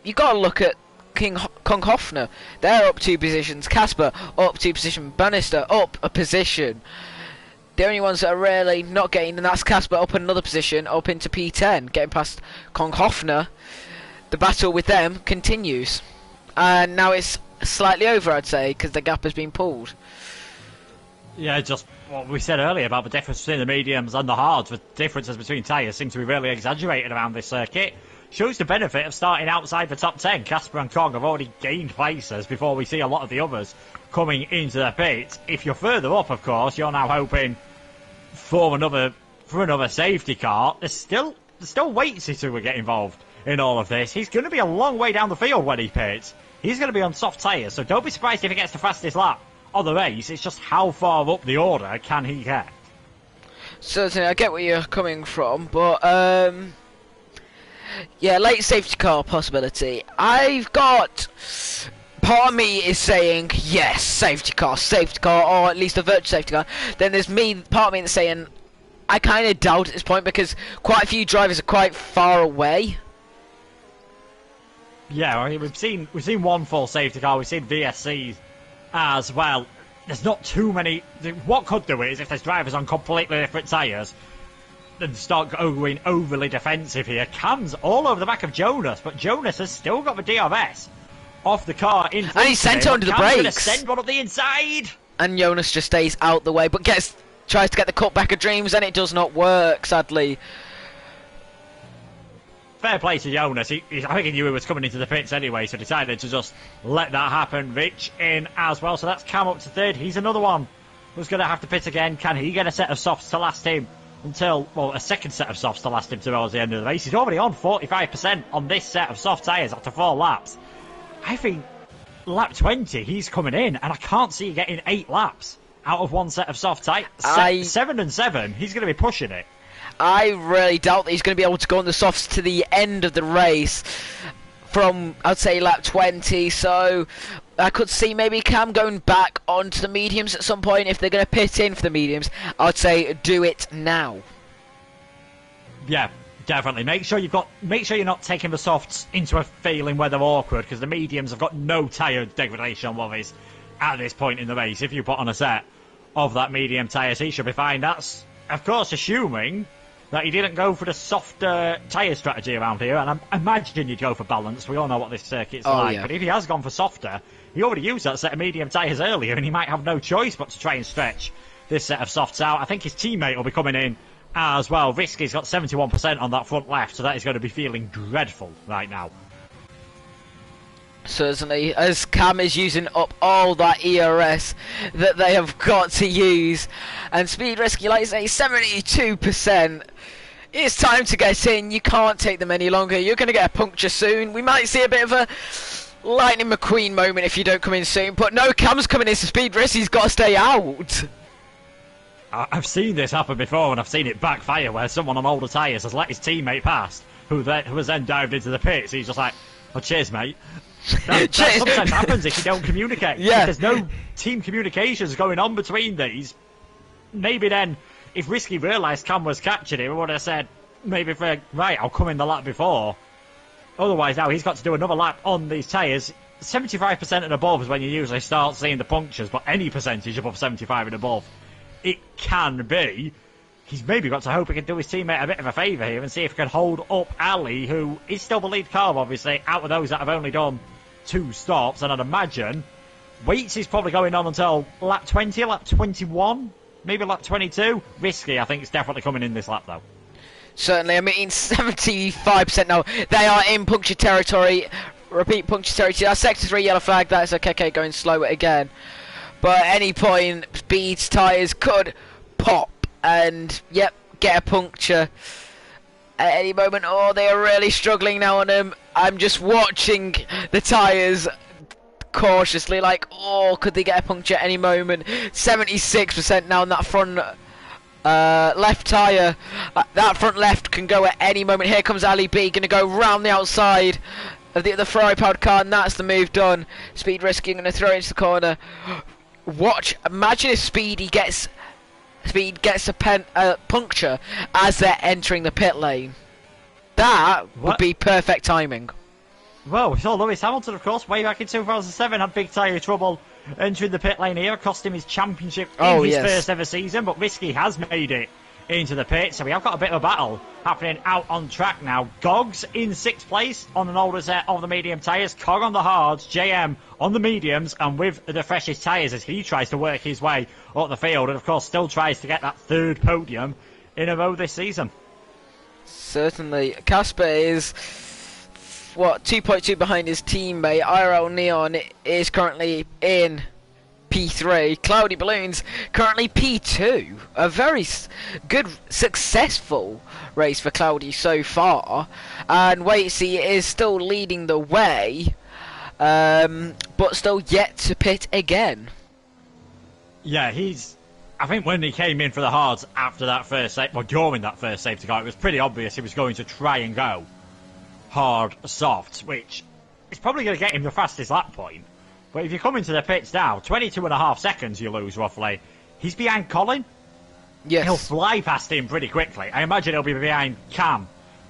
S1: you got to look at Kong Hofner. They're up 2 positions. Casper up 2 positions. Bannister up a position. The only ones that are really not getting, and that's Casper up another position, up into P10, getting past Kong Hofner. The battle with them continues. And now it's slightly over, I'd say, because the gap has been pulled.
S2: Yeah, just what we said earlier about the difference between the mediums and the hards. The differences between tyres seem to be really exaggerated around this circuit. shows the benefit of starting outside the top 10. Casper and Kong have already gained places before we see a lot of the others coming into the pit. If you're further up, of course, you're now hoping for another safety car. There's still Waitsy who will get involved in all of this. He's going to be a long way down the field when he pits. He's going to be on soft tyres, so don't be surprised if he gets the fastest lap of the race. It's just how far up the order can he get.
S1: Certainly, I get where you're coming from, but yeah, late safety car possibility. I've got part of me is saying yes, safety car, or at least a virtual safety car. Then there's part of me that's saying I kind of doubt at this point because quite a few drivers are quite far away.
S2: Yeah, I mean, we've seen one full safety car. We've seen VSCs as well. There's not too many. What could do it is if there's drivers on completely different tyres, then start going overly defensive here. Cam's all over the back of Jonas, but Jonas has still got the DRS off the car in front.
S1: And he's sent under the brakes.
S2: Cam's going to send one up the inside.
S1: And Jonas just stays out the way, but tries to get the cutback of dreams, and it does not work, sadly.
S2: Fair play to Jonas. I think he knew he was coming into the pits anyway, so decided to just let that happen. Rich in as well, so that's Cam up to third. He's another one who's going to have to pit again. Can he get a set of softs to last him a second set of softs to last him towards the end of the race? He's already on 45% on this set of soft tyres after 4 laps. I think lap 20, he's coming in, and I can't see getting 8 laps out of one set of soft tyres. 7 and 7, he's going to be pushing it.
S1: I really doubt that he's going to be able to go on the softs to the end of the race from, I'd say, lap 20. So I could see maybe Cam going back onto the mediums at some point. If they're going to pit in for the mediums, I'd say do it now.
S2: Yeah, definitely. Make sure you're not taking the softs into a feeling where they're awkward, because the mediums have got no tyre degradation worries at this point in the race. If you put on a set of that medium tyres, he should be fine. That's, of course, assuming that he didn't go for the softer tyre strategy around here, and I imagine you'd go for balance. We all know what this circuit's like, yeah. But if he has gone for softer, he already used that set of medium tyres earlier, and he might have no choice but to try and stretch this set of softs out. I think his teammate will be coming in as well. Risky's got 71% on that front left, so that is going to be feeling dreadful right now.
S1: Certainly, as Cam is using up all that ERS that they have got to use, and Speed Risky, like I say, 72%. It's time to get in. You can't take them any longer. You're going to get a puncture soon. We might see a bit of a Lightning McQueen moment if you don't come in soon, but no, Cam's coming in, so Speed Risky's got to stay out.
S2: I've seen this happen before, and I've seen it backfire, where someone on older tyres has let his teammate past, who has then dived into the pits. He's just like, oh, cheers, mate. That sometimes happens if you don't communicate.
S1: Yeah.
S2: If there's no team communications going on between these, maybe then, if Risky realised Cam was catching him, he would have said, maybe right, I'll come in the lap before. Otherwise, now he's got to do another lap on these tyres. 75% and above is when you usually start seeing the punctures, but any percentage above 75 and above, it can be. He's maybe got to hope he can do his teammate a bit of a favour here and see if he can hold up Ali, who is still the lead car, obviously, out of those that have only done 2 stops. And I'd imagine Waits is probably going on until lap 20, lap 21, maybe lap 22. Risky, I think, is definitely coming in this lap, though.
S1: Certainly, I mean, 75% now. They are in puncture territory. Repeat, puncture territory. That's sector 3 yellow flag. That is okay, going slower again. But at any point, Speed's tyres could pop and, yep, get a puncture at any moment. Oh, they are really struggling now on him. I'm just watching the tyres cautiously, like, oh, could they get a puncture at any moment? 76% now on that front left tyre. That front left can go at any moment. Here comes Ali B, going to go round the outside of the Ferrari-powered car, and that's the move done. Speed Risky going to throw it into the corner. Watch, imagine if Speed gets a puncture as they're entering the pit lane. That would be perfect timing.
S2: Well, we saw Lewis Hamilton, of course, way back in 2007, had big tyre trouble entering the pit lane here, cost him his championship in his first ever season, but Risky has made it into the pit, so we have got a bit of a battle happening out on track now. Gogs in 6th place on an older set of the medium tyres, Cog on the hards, JM on the mediums, and with the freshest tyres as he tries to work his way up the field, and of course still tries to get that 3rd podium in a row this season.
S1: Certainly. Casper is 2.2 behind his teammate. IRL Neon is currently in P3. Cloudy Balloons currently P2. A very good, successful race for Cloudy so far. And Waitsy is still leading the way, but still yet to pit again.
S2: Yeah, I think when he came in for the hards after that first during that first safety car, it was pretty obvious he was going to try and go hard, soft, which is probably going to get him the fastest lap point. But if you come into the pits now, 22.5 seconds you lose roughly. He's behind Colin.
S1: Yes.
S2: He'll fly past him pretty quickly. I imagine he'll be behind Cam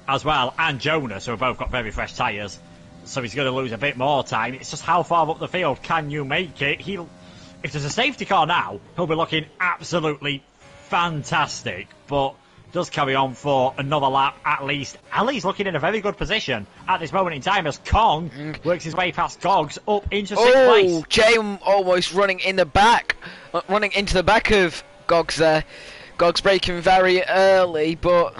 S2: as well, and Jonas, who have both got very fresh tyres. So he's going to lose a bit more time. It's just how far up the field can you make it? If there's a safety car now, he'll be looking absolutely fantastic, but does carry on for another lap at least. Ali's looking in a very good position at this moment in time as Kong works his way past Gogs up into 6th place.
S1: Jay almost running into the back of Gogs there. Gogs braking very early, but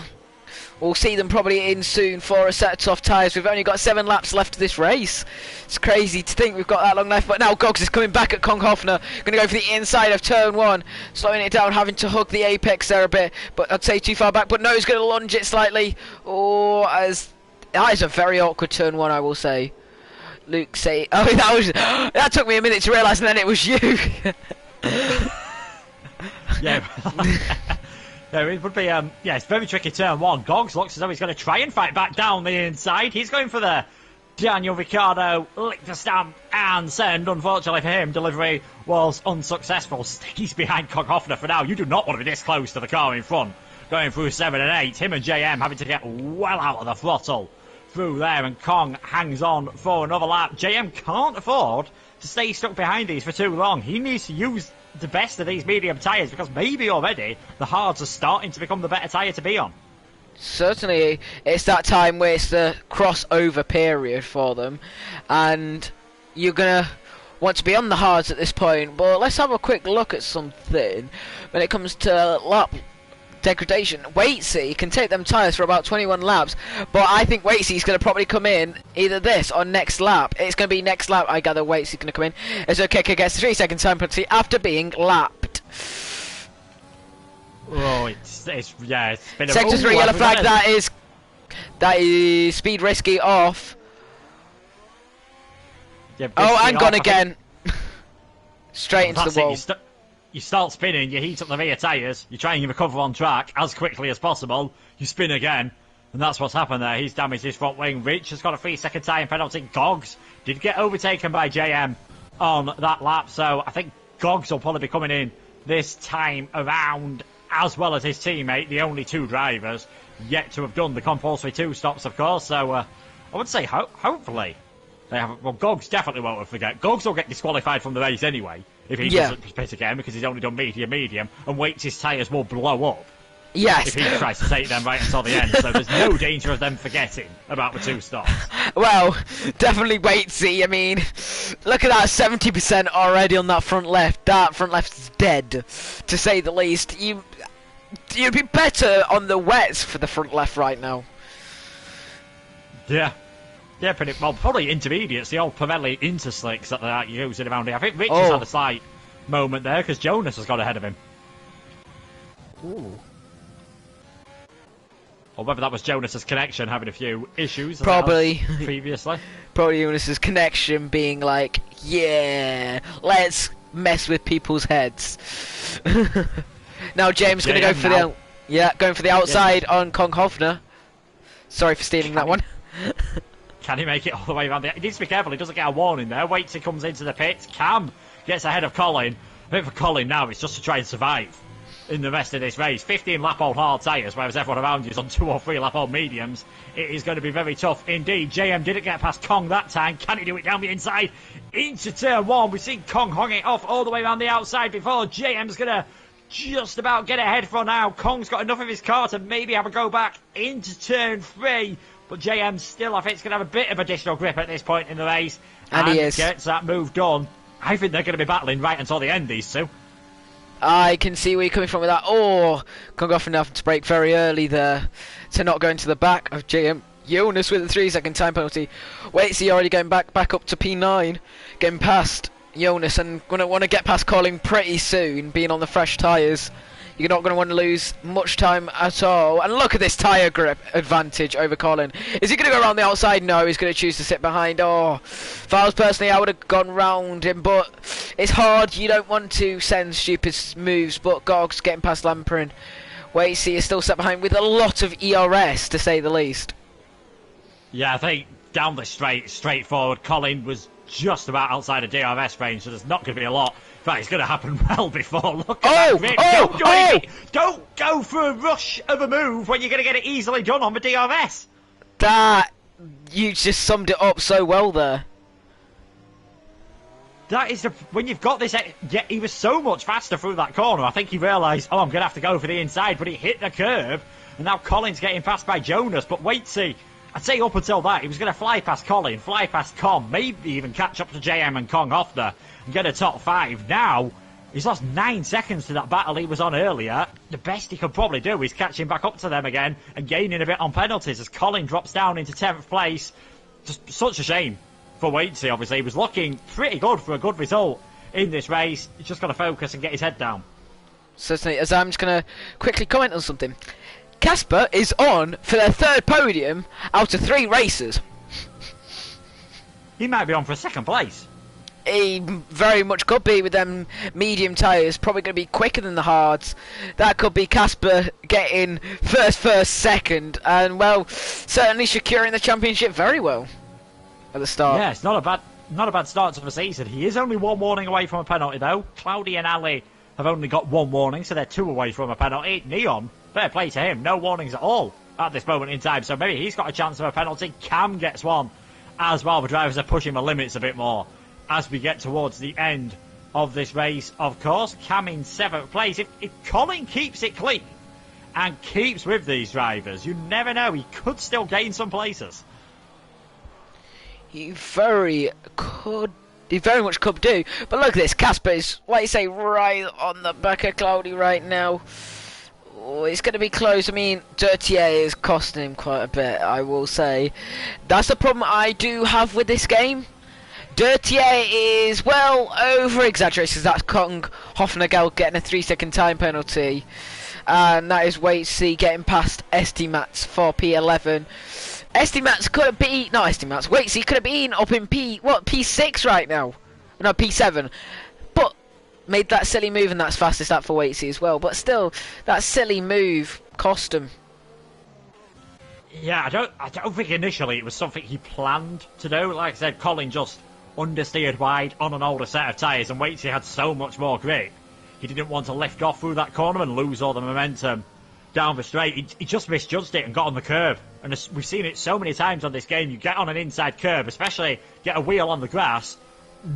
S1: we'll see them probably in soon for a set of soft tyres. We've only got 7 laps left of this race. It's crazy to think we've got that long left, but now Gogs is coming back at Kong Hofner. Going to go for the inside of turn 1, slowing it down, having to hug the apex there a bit, but I'd say too far back, but no, he's going to lunge it slightly. That is a very awkward turn 1, I will say. Luke say, that took me a minute to realise, and then it was you.
S2: Yeah. Yeah, it would be, it's very tricky turn 1. Gogs looks as though he's going to try and fight back down the inside. He's going for the Daniel Ricciardo, lick the stamp and send. Unfortunately for him, delivery was unsuccessful. He's behind Hofner for now. You do not want to be this close to the car in front. Going through 7 and 8. Him and JM having to get well out of the throttle through there, and Kong hangs on for another lap. JM can't afford to stay stuck behind these for too long. He needs to use the best of these medium tyres, because maybe already the hards are starting to become the better tyre to be on.
S1: Certainly, it's that time where it's the crossover period for them, and you're gonna want to be on the hards at this point. But let's have a quick look at something when it comes to lap degradation. Waitsy can take them tyres for about 21 laps, but I think Waitsy's going to probably come in either this or next lap. It's going to be next lap, I gather. Waitsy's going to come in as Okeke gets 3 second time penalty after being lapped.
S2: Oh, it's been a
S1: Sector 3 yellow flag. That is speed risky off.
S2: Yeah,
S1: and gone again. Straight into the wall.
S2: You start spinning, you heat up the rear tyres, you try and recover on track as quickly as possible, you spin again, and that's what's happened there. He's damaged his front wing. Rich has got a 3 second time penalty. Gogs did get overtaken by JM on that lap, so I think Gogs will probably be coming in this time around, as well as his teammate, the only 2 drivers yet to have done the compulsory 2 stops, of course. So I would say hopefully they have. Well, Gogs definitely won't forget. Gogs will get disqualified from the race anyway if he doesn't pit again, because he's only done medium, and waits his tyres will blow up.
S1: Yes.
S2: If he tries to take them right until the end, so there's no danger of them forgetting about the 2 stops.
S1: Well, definitely Waitsy. I mean, look at that, 70% already on that front left. That front left is dead, to say the least. You'd be better on the wets for the front left right now.
S2: Yeah. Yeah, pretty well. Probably intermediates, the old Pirelli interslicks that they're using around here. I think Rich has had a slight moment there because Jonas has got ahead of him.
S1: Ooh.
S2: Or whether that was Jonas's connection having a few issues.
S1: Probably.
S2: Previously.
S1: Probably Jonas's connection being like, yeah, let's mess with people's heads. Now James going to go for going for the outside on Kong Hofner. Sorry for stealing that one.
S2: Can he make it all the way around there? He needs to be careful, he doesn't get a warning there. Waits, he comes into the pits. Cam gets ahead of Colin. I think for Colin now, it's just to try and survive in the rest of this race. 15 lap old hard tyres, whereas everyone around you is on 2 or 3 lap old mediums. It is going to be very tough indeed. JM didn't get past Kong that time. Can he do it down the inside? Into turn 1. We've seen Kong hong it off all the way around the outside before. JM's going to just about get ahead for now. Kong's got enough of his car to maybe have a go back into turn 3. But JM still, I think, is going to have a bit of additional grip at this point in the race.
S1: And he is.
S2: Gets that move done. I think they're going to be battling right until the end, these 2.
S1: I can see where you're coming from with that. Kong off enough to brake very early there to not go into the back of JM. Jonas with a 3-second time penalty. Wait, see, already going back up to P9, getting past Jonas, and gonna want to get past Colin pretty soon, being on the fresh tyres. You're not going to want to lose much time at all. And look at this tyre grip advantage over Colin. Is he going to go around the outside? No, he's going to choose to sit behind. Oh, if I was personally, I would have gone round him, but it's hard. You don't want to send stupid moves, but Gog's getting past Lamperin. Wait, see, is still set behind with a lot of ERS, to say the least.
S2: Yeah, I think down the straightforward, Colin was just about outside of DRS range, so there's not going to be a lot. In fact, it's going to happen well before. Look at that. Don't go for a rush of a move when you're going to get it easily done on the DRS.
S1: That, you just summed it up so well there.
S2: That is when you've got this. Yeah, he was so much faster through that corner. I think he realised, oh, I'm going to have to go for the inside, but he hit the curve, and now Colin's getting passed by Jonas. But wait, see, I'd say up until that, he was going to fly past Colin, fly past Com, maybe even catch up to JM and Kong Hofner and get a top 5. Now, he's lost 9 seconds to that battle he was on earlier. The best he could probably do is catching back up to them again and gaining a bit on penalties as Colin drops down into 10th place. Just such a shame for Waitsy, obviously. He was looking pretty good for a good result in this race. He's just got to focus and get his head down.
S1: Certainly, as I'm just going to quickly comment on something. Casper is on for their 3rd podium out of 3 races.
S2: He might be on for a 2nd place.
S1: He very much could be with them medium tyres, probably going to be quicker than the hards. That could be Casper getting first, 2nd, and well, certainly securing the championship very well at the start.
S2: Yeah, it's not a bad start to the season. He is only 1 warning away from a penalty though. Cloudy and Ali have only got 1 warning, so they're 2 away from a penalty. Neon, fair play to him, no warnings at all at this moment in time, so maybe he's got a chance of a penalty. Cam gets one as well. The drivers are pushing the limits a bit more as we get towards the end of this race. Of course, Cam in 7th place. If Colin keeps it clean and keeps with these drivers, you never know, he could still gain some places.
S1: He very much could do. But look at this, Casper is, like you say, right on the back of Cloudy right now. Oh, it's going to be close. I mean, Dirty A is costing him quite a bit, I will say. That's the problem I do have with this game. Dirty A is, well, over-exaggerated. That's Kong Hofnagel getting a 3-second time penalty. And that is Waitsy getting past Estimats for P11. Estimats could have been, not Estimats, Waitsy could have been up in P6 right now. No, P7. But made that silly move, and that's fastest lap for Waitsy as well. But still, that silly move cost him.
S2: Yeah, I don't think initially it was something he planned to do. Like I said, Colin just understeered wide on an older set of tyres, and Waitsy had so much more grip. He didn't want to lift off through that corner and lose all the momentum down the straight. He just misjudged it and got on the curb. And we've seen it so many times on this game. You get on an inside curb, especially get a wheel on the grass,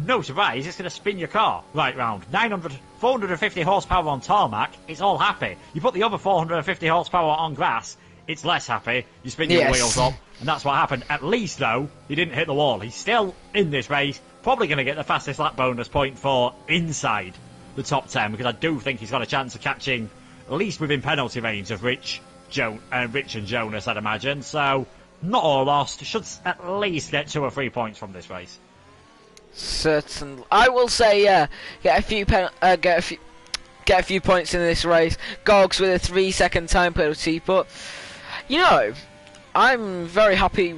S2: no surprise, it's going to spin your car right round. 450 horsepower on tarmac, it's all happy. You put the other 450 horsepower on grass, it's less happy. You spin your wheels up, and that's what happened. At least, though, he didn't hit the wall. He's still in this race, probably going to get the fastest lap bonus point for inside the top 10, because I do think he's got a chance of catching at least within penalty range of Rich and Jonas, I'd imagine. So, not all lost. Should at least get 2 or 3 points from this race.
S1: Certainly, I will say, yeah, get a few points in this race. Gogs with a 3-second time penalty, but you know, I'm very happy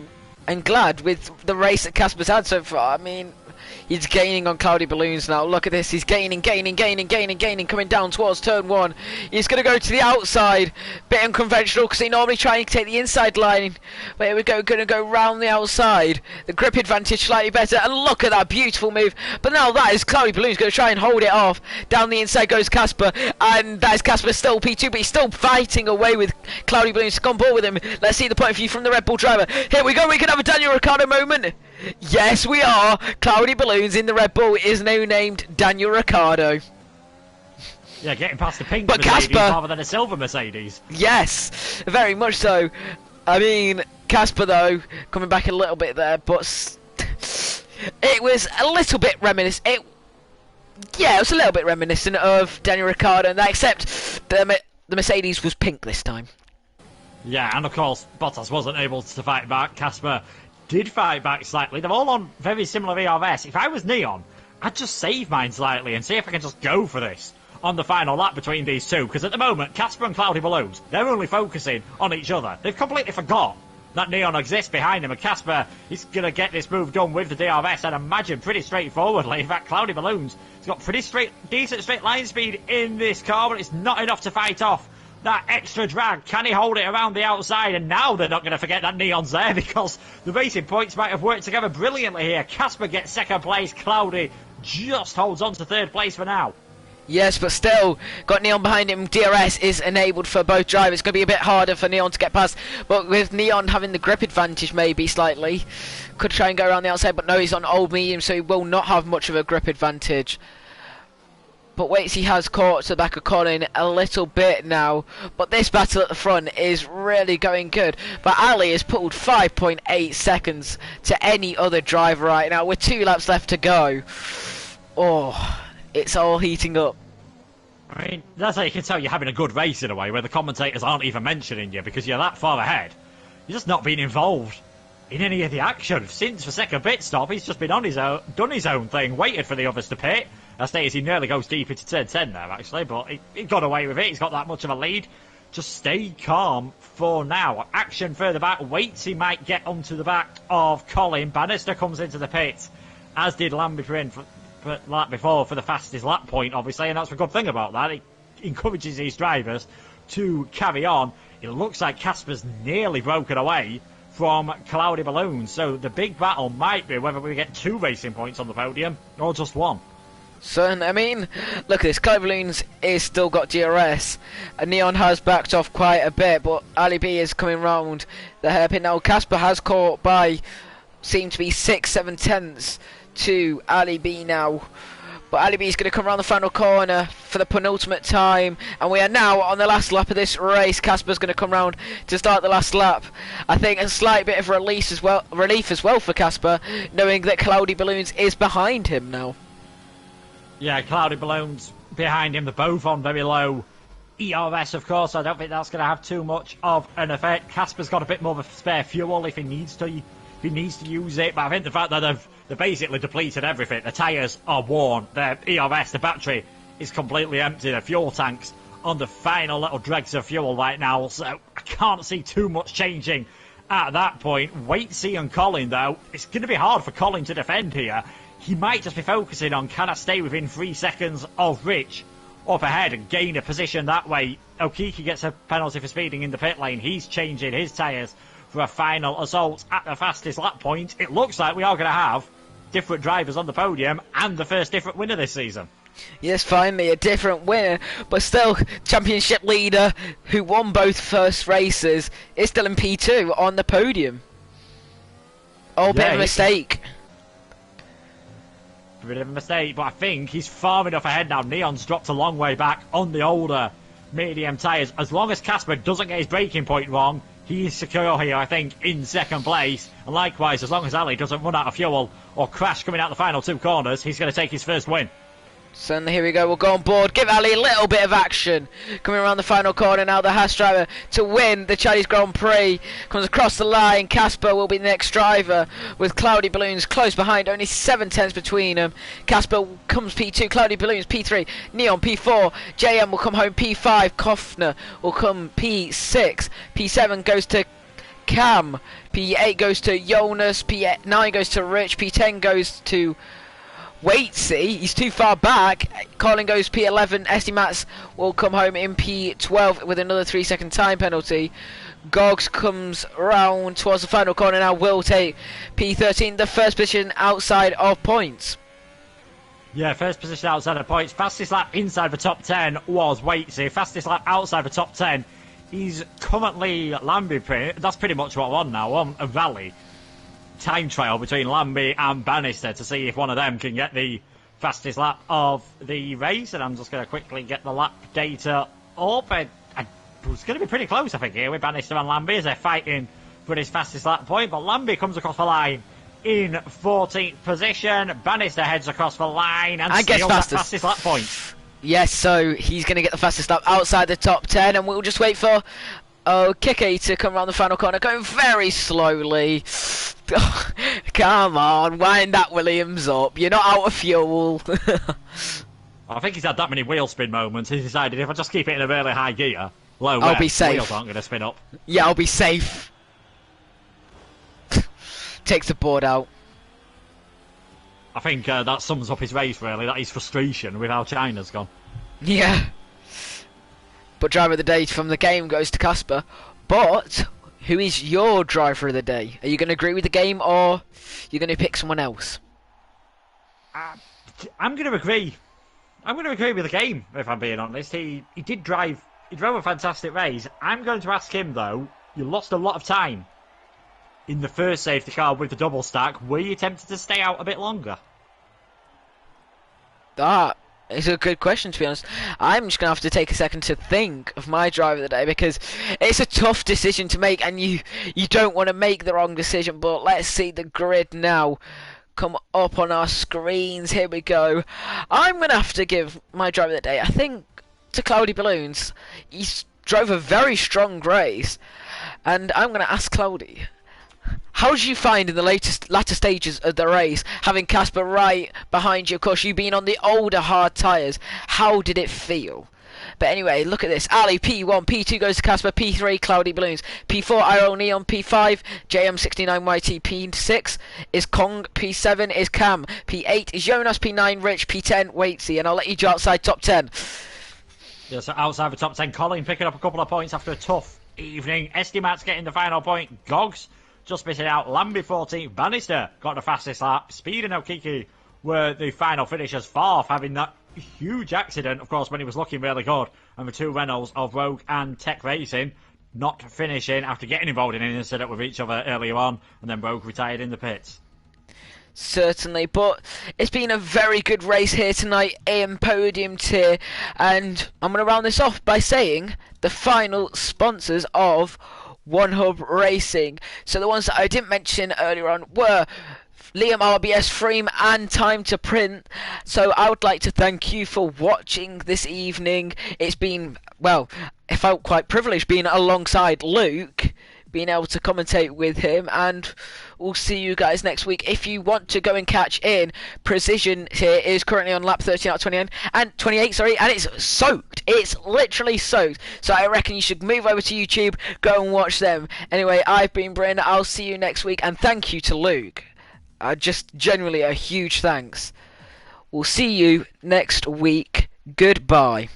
S1: and glad with the race that Casper's had so far. I mean, he's gaining on Cloudy Balloons now. Look at this. He's gaining, coming down towards turn 1. He's going to go to the outside. Bit unconventional because they normally try and take the inside line. But here we go. Going to go round the outside. The grip advantage slightly better. And look at that beautiful move. But now that is Cloudy Balloons going to try and hold it off. Down the inside goes Casper. And that is Casper still P2. But he's still fighting away with Cloudy Balloons to come on board with him. Let's see the point of view from the Red Bull driver. Here we go. We can have a Daniel Ricciardo moment. Yes, we are. Cloudy Balloons in the Red Bull is now named Daniel Ricciardo.
S2: Yeah, getting past the pink
S1: but
S2: Mercedes
S1: Casper,
S2: rather than a silver Mercedes.
S1: Yes, very much so. I mean, Casper, though, coming back a little bit there, but it was a little bit reminiscent. It was a little bit reminiscent of Daniel Ricciardo, and that, except the Mercedes was pink this time.
S2: Yeah, and of course, Bottas wasn't able to fight back. Casper did fight back slightly. They're all on very similar ERS. If I was Neon, I'd just save mine slightly and see if I can just go for this on the final lap between these two. Because at the moment, Casper and Cloudy Balloons, they're only focusing on each other. They've completely forgot that Neon exists behind him. And Casper is going to get this move done with the DRS, I'd imagine, pretty straightforwardly. In fact, Cloudy Balloons has got pretty decent straight line speed in this car, but it's not enough to fight off that extra drag. Can he hold it around the outside? And now they're not going to forget that Neon's there, because the racing points might have worked together brilliantly here. Casper gets second place. Cloudy just holds on to third place for now.
S1: Yes, but still, got Neon behind him. DRS is enabled for both drivers. It's going to be a bit harder for Neon to get past. But with Neon having the grip advantage, maybe slightly, could try and go around the outside. But no, he's on old medium, so he will not have much of a grip advantage. But waits, he has caught to the back of Colin a little bit now. But this battle at the front is really going good. But Ali has pulled 5.8 seconds to any other driver right now, with 2 laps left to go. Oh, it's all heating up.
S2: I mean, that's how you can tell you're having a good race in a way, where the commentators aren't even mentioning you because you're that far ahead. You're just not being involved in any of the action. Since the second pit stop, he's just been on his own, done his own thing, waited for the others to pit. I stated he nearly goes deep into turn 10 there, actually, but he got away with it. He's got that much of a lead. Just stay calm for now. Action further back. Waits, he might get onto the back of Colin. Bannister comes into the pit, as did Lambie lap before for the fastest lap point, obviously, and that's a good thing about that. It encourages these drivers to carry on. It looks like Casper's nearly broken away from Cloudy Balloons, so the big battle might be whether we get 2 racing points on the podium or just 1.
S1: So, I mean, look at this. Cloudy Balloons is still got DRS. And Neon has backed off quite a bit, but Ali B is coming round the hairpin now. Casper has caught by, seem to be 6-7 tenths to Ali B now. But Ali B is going to come around the final corner for the penultimate time. And we are now on the last lap of this race. Casper's going to come round to start the last lap. I think a slight bit of relief as well for Casper, knowing that Cloudy Balloons is behind him now.
S2: Yeah, Cloudy Balloons behind him. They're both on very low ERS, of course. I don't think that's going to have too much of an effect. Casper's got a bit more of a spare fuel if he needs to use it. But I think the fact that they've basically depleted everything. The tyres are worn. Their ERS, the battery, is completely empty. The fuel tank's on the final little dregs of fuel right now. So I can't see too much changing at that point. Waitsy and Colin, though. It's going to be hard for Colin to defend here. He might just be focusing on, can I stay within 3 seconds of Rich up ahead and gain a position that way? Okiki gets a penalty for speeding in the pit lane. He's changing his tyres for a final assault at the fastest lap point. It looks like we are going to have different drivers on the podium and the first different winner this season.
S1: Yes, finally a different winner, but still championship leader who won both first races is still in P2 on the podium. Oh, bit of a mistake.
S2: Bit of a mistake, but I think he's far enough ahead now. Neon's dropped a long way back on the older medium tyres. As long as Casper doesn't get his braking point wrong, he is secure here, I think, in second place. And likewise, as long as Ali doesn't run out of fuel or crash coming out the final 2 corners, he's going to take his first win.
S1: So here we go, we'll go on board, give Ali a little bit of action. Coming around the final corner now, the Haas driver to win the Chinese Grand Prix. Comes across the line, Casper will be the next driver with Cloudy Balloons close behind, only 7 tenths between them. Casper comes P2, Cloudy Balloons P3, Neon P4, JM will come home P5, Kofner will come P6, P7 goes to Cam, P8 goes to Jonas, P9 goes to Rich, P10 goes to Waitsy, he's too far back. Colin goes P11. SD Mats will come home in P12 with another 3-second time penalty. Gogs comes round towards the final corner now, will take P13, the first position outside of points.
S2: Yeah, first position outside of points. Fastest lap inside the top 10 was Waitsy. Fastest lap outside the top 10 is currently Lambie. That's pretty much what we're on now, on a rally time trial between Lambie and Bannister to see if one of them can get the fastest lap of the race. And I'm just going to quickly get the lap data up. It's going to be pretty close, I think, here with Bannister and Lambie as they're fighting for his fastest lap point. But Lambie comes across the line in 14th position. Bannister heads across the line and steals that fastest lap point.
S1: Yes, so he's going to get the fastest lap outside the top 10, and we'll just wait for Oh, Kike to come around the final corner, going very slowly. Come on, wind that Williams up. You're not out of fuel.
S2: I think he's had that many wheel spin moments. He's decided if I just keep it in a really high gear, low
S1: I'll
S2: rev,
S1: be
S2: the
S1: safe.
S2: wheels aren't going to spin up.
S1: Yeah, I'll be safe. Takes the board out.
S2: I think that sums up his race, really. That is frustration with how China's gone.
S1: Yeah. But driver of the day from the game goes to Casper. But who is your driver of the day? Are you going to agree with the game, or you're going to pick someone else?
S2: I'm going to agree. I'm going to agree with the game, if I'm being honest. He drove a fantastic race. I'm going to ask him, though, you lost a lot of time in the first safety car with the double stack. Were you tempted to stay out a bit longer?
S1: That is a good question, to be honest. I'm just going to have to take a second to think of my driver of the day, because it's a tough decision to make, and you don't want to make the wrong decision. But let's see the grid now come up on our screens. Here we go. I'm going to have to give my driver of the day, I think, to Cloudy Balloons. He drove a very strong race, and I'm going to ask Cloudy, how did you find in the latter stages of the race, having Casper right behind you? Of course, you being on the older hard tyres, how did it feel? But anyway, look at this. Ali, P1, P2 goes to Casper, P3, Cloudy Balloons, P4, Iron Neon, P5, JM69YT, P6 is Kong, P7 is Cam, P8 is Jonas, P9 Rich, P10 Waitsy, and I'll let you go outside top 10.
S2: Yeah, so outside the top 10, Colin picking up a couple of points after a tough evening. Estimat's getting the final point. Gogs just missing out. Lambie 14th. Bannister got the fastest lap. Speed and Okiki were the final finishers. Fourth, having that huge accident, of course, when he was looking really good. And the two Renaults of Rogue and Tech Racing not finishing after getting involved in an incident with each other earlier on. And then Rogue retired in the pits.
S1: Certainly, but it's been a very good race here tonight in Podium tier, and I'm going to round this off by saying the final sponsors of One Hub Racing. So the ones that I didn't mention earlier on were Liam RBS, Freem and Time to Print. So I would like to thank you for watching this evening. It's been, well, I felt quite privileged being alongside Luke, being able to commentate with him, and we'll see you guys next week. If you want to go and catch in, Precision here is currently on lap 13 out of 29 and 28, sorry, and it's soaked. It's literally soaked. So I reckon you should move over to YouTube, go and watch them. Anyway, I've been Bryn. I'll see you next week, and thank you to Luke. Just generally a huge thanks. We'll see you next week. Goodbye.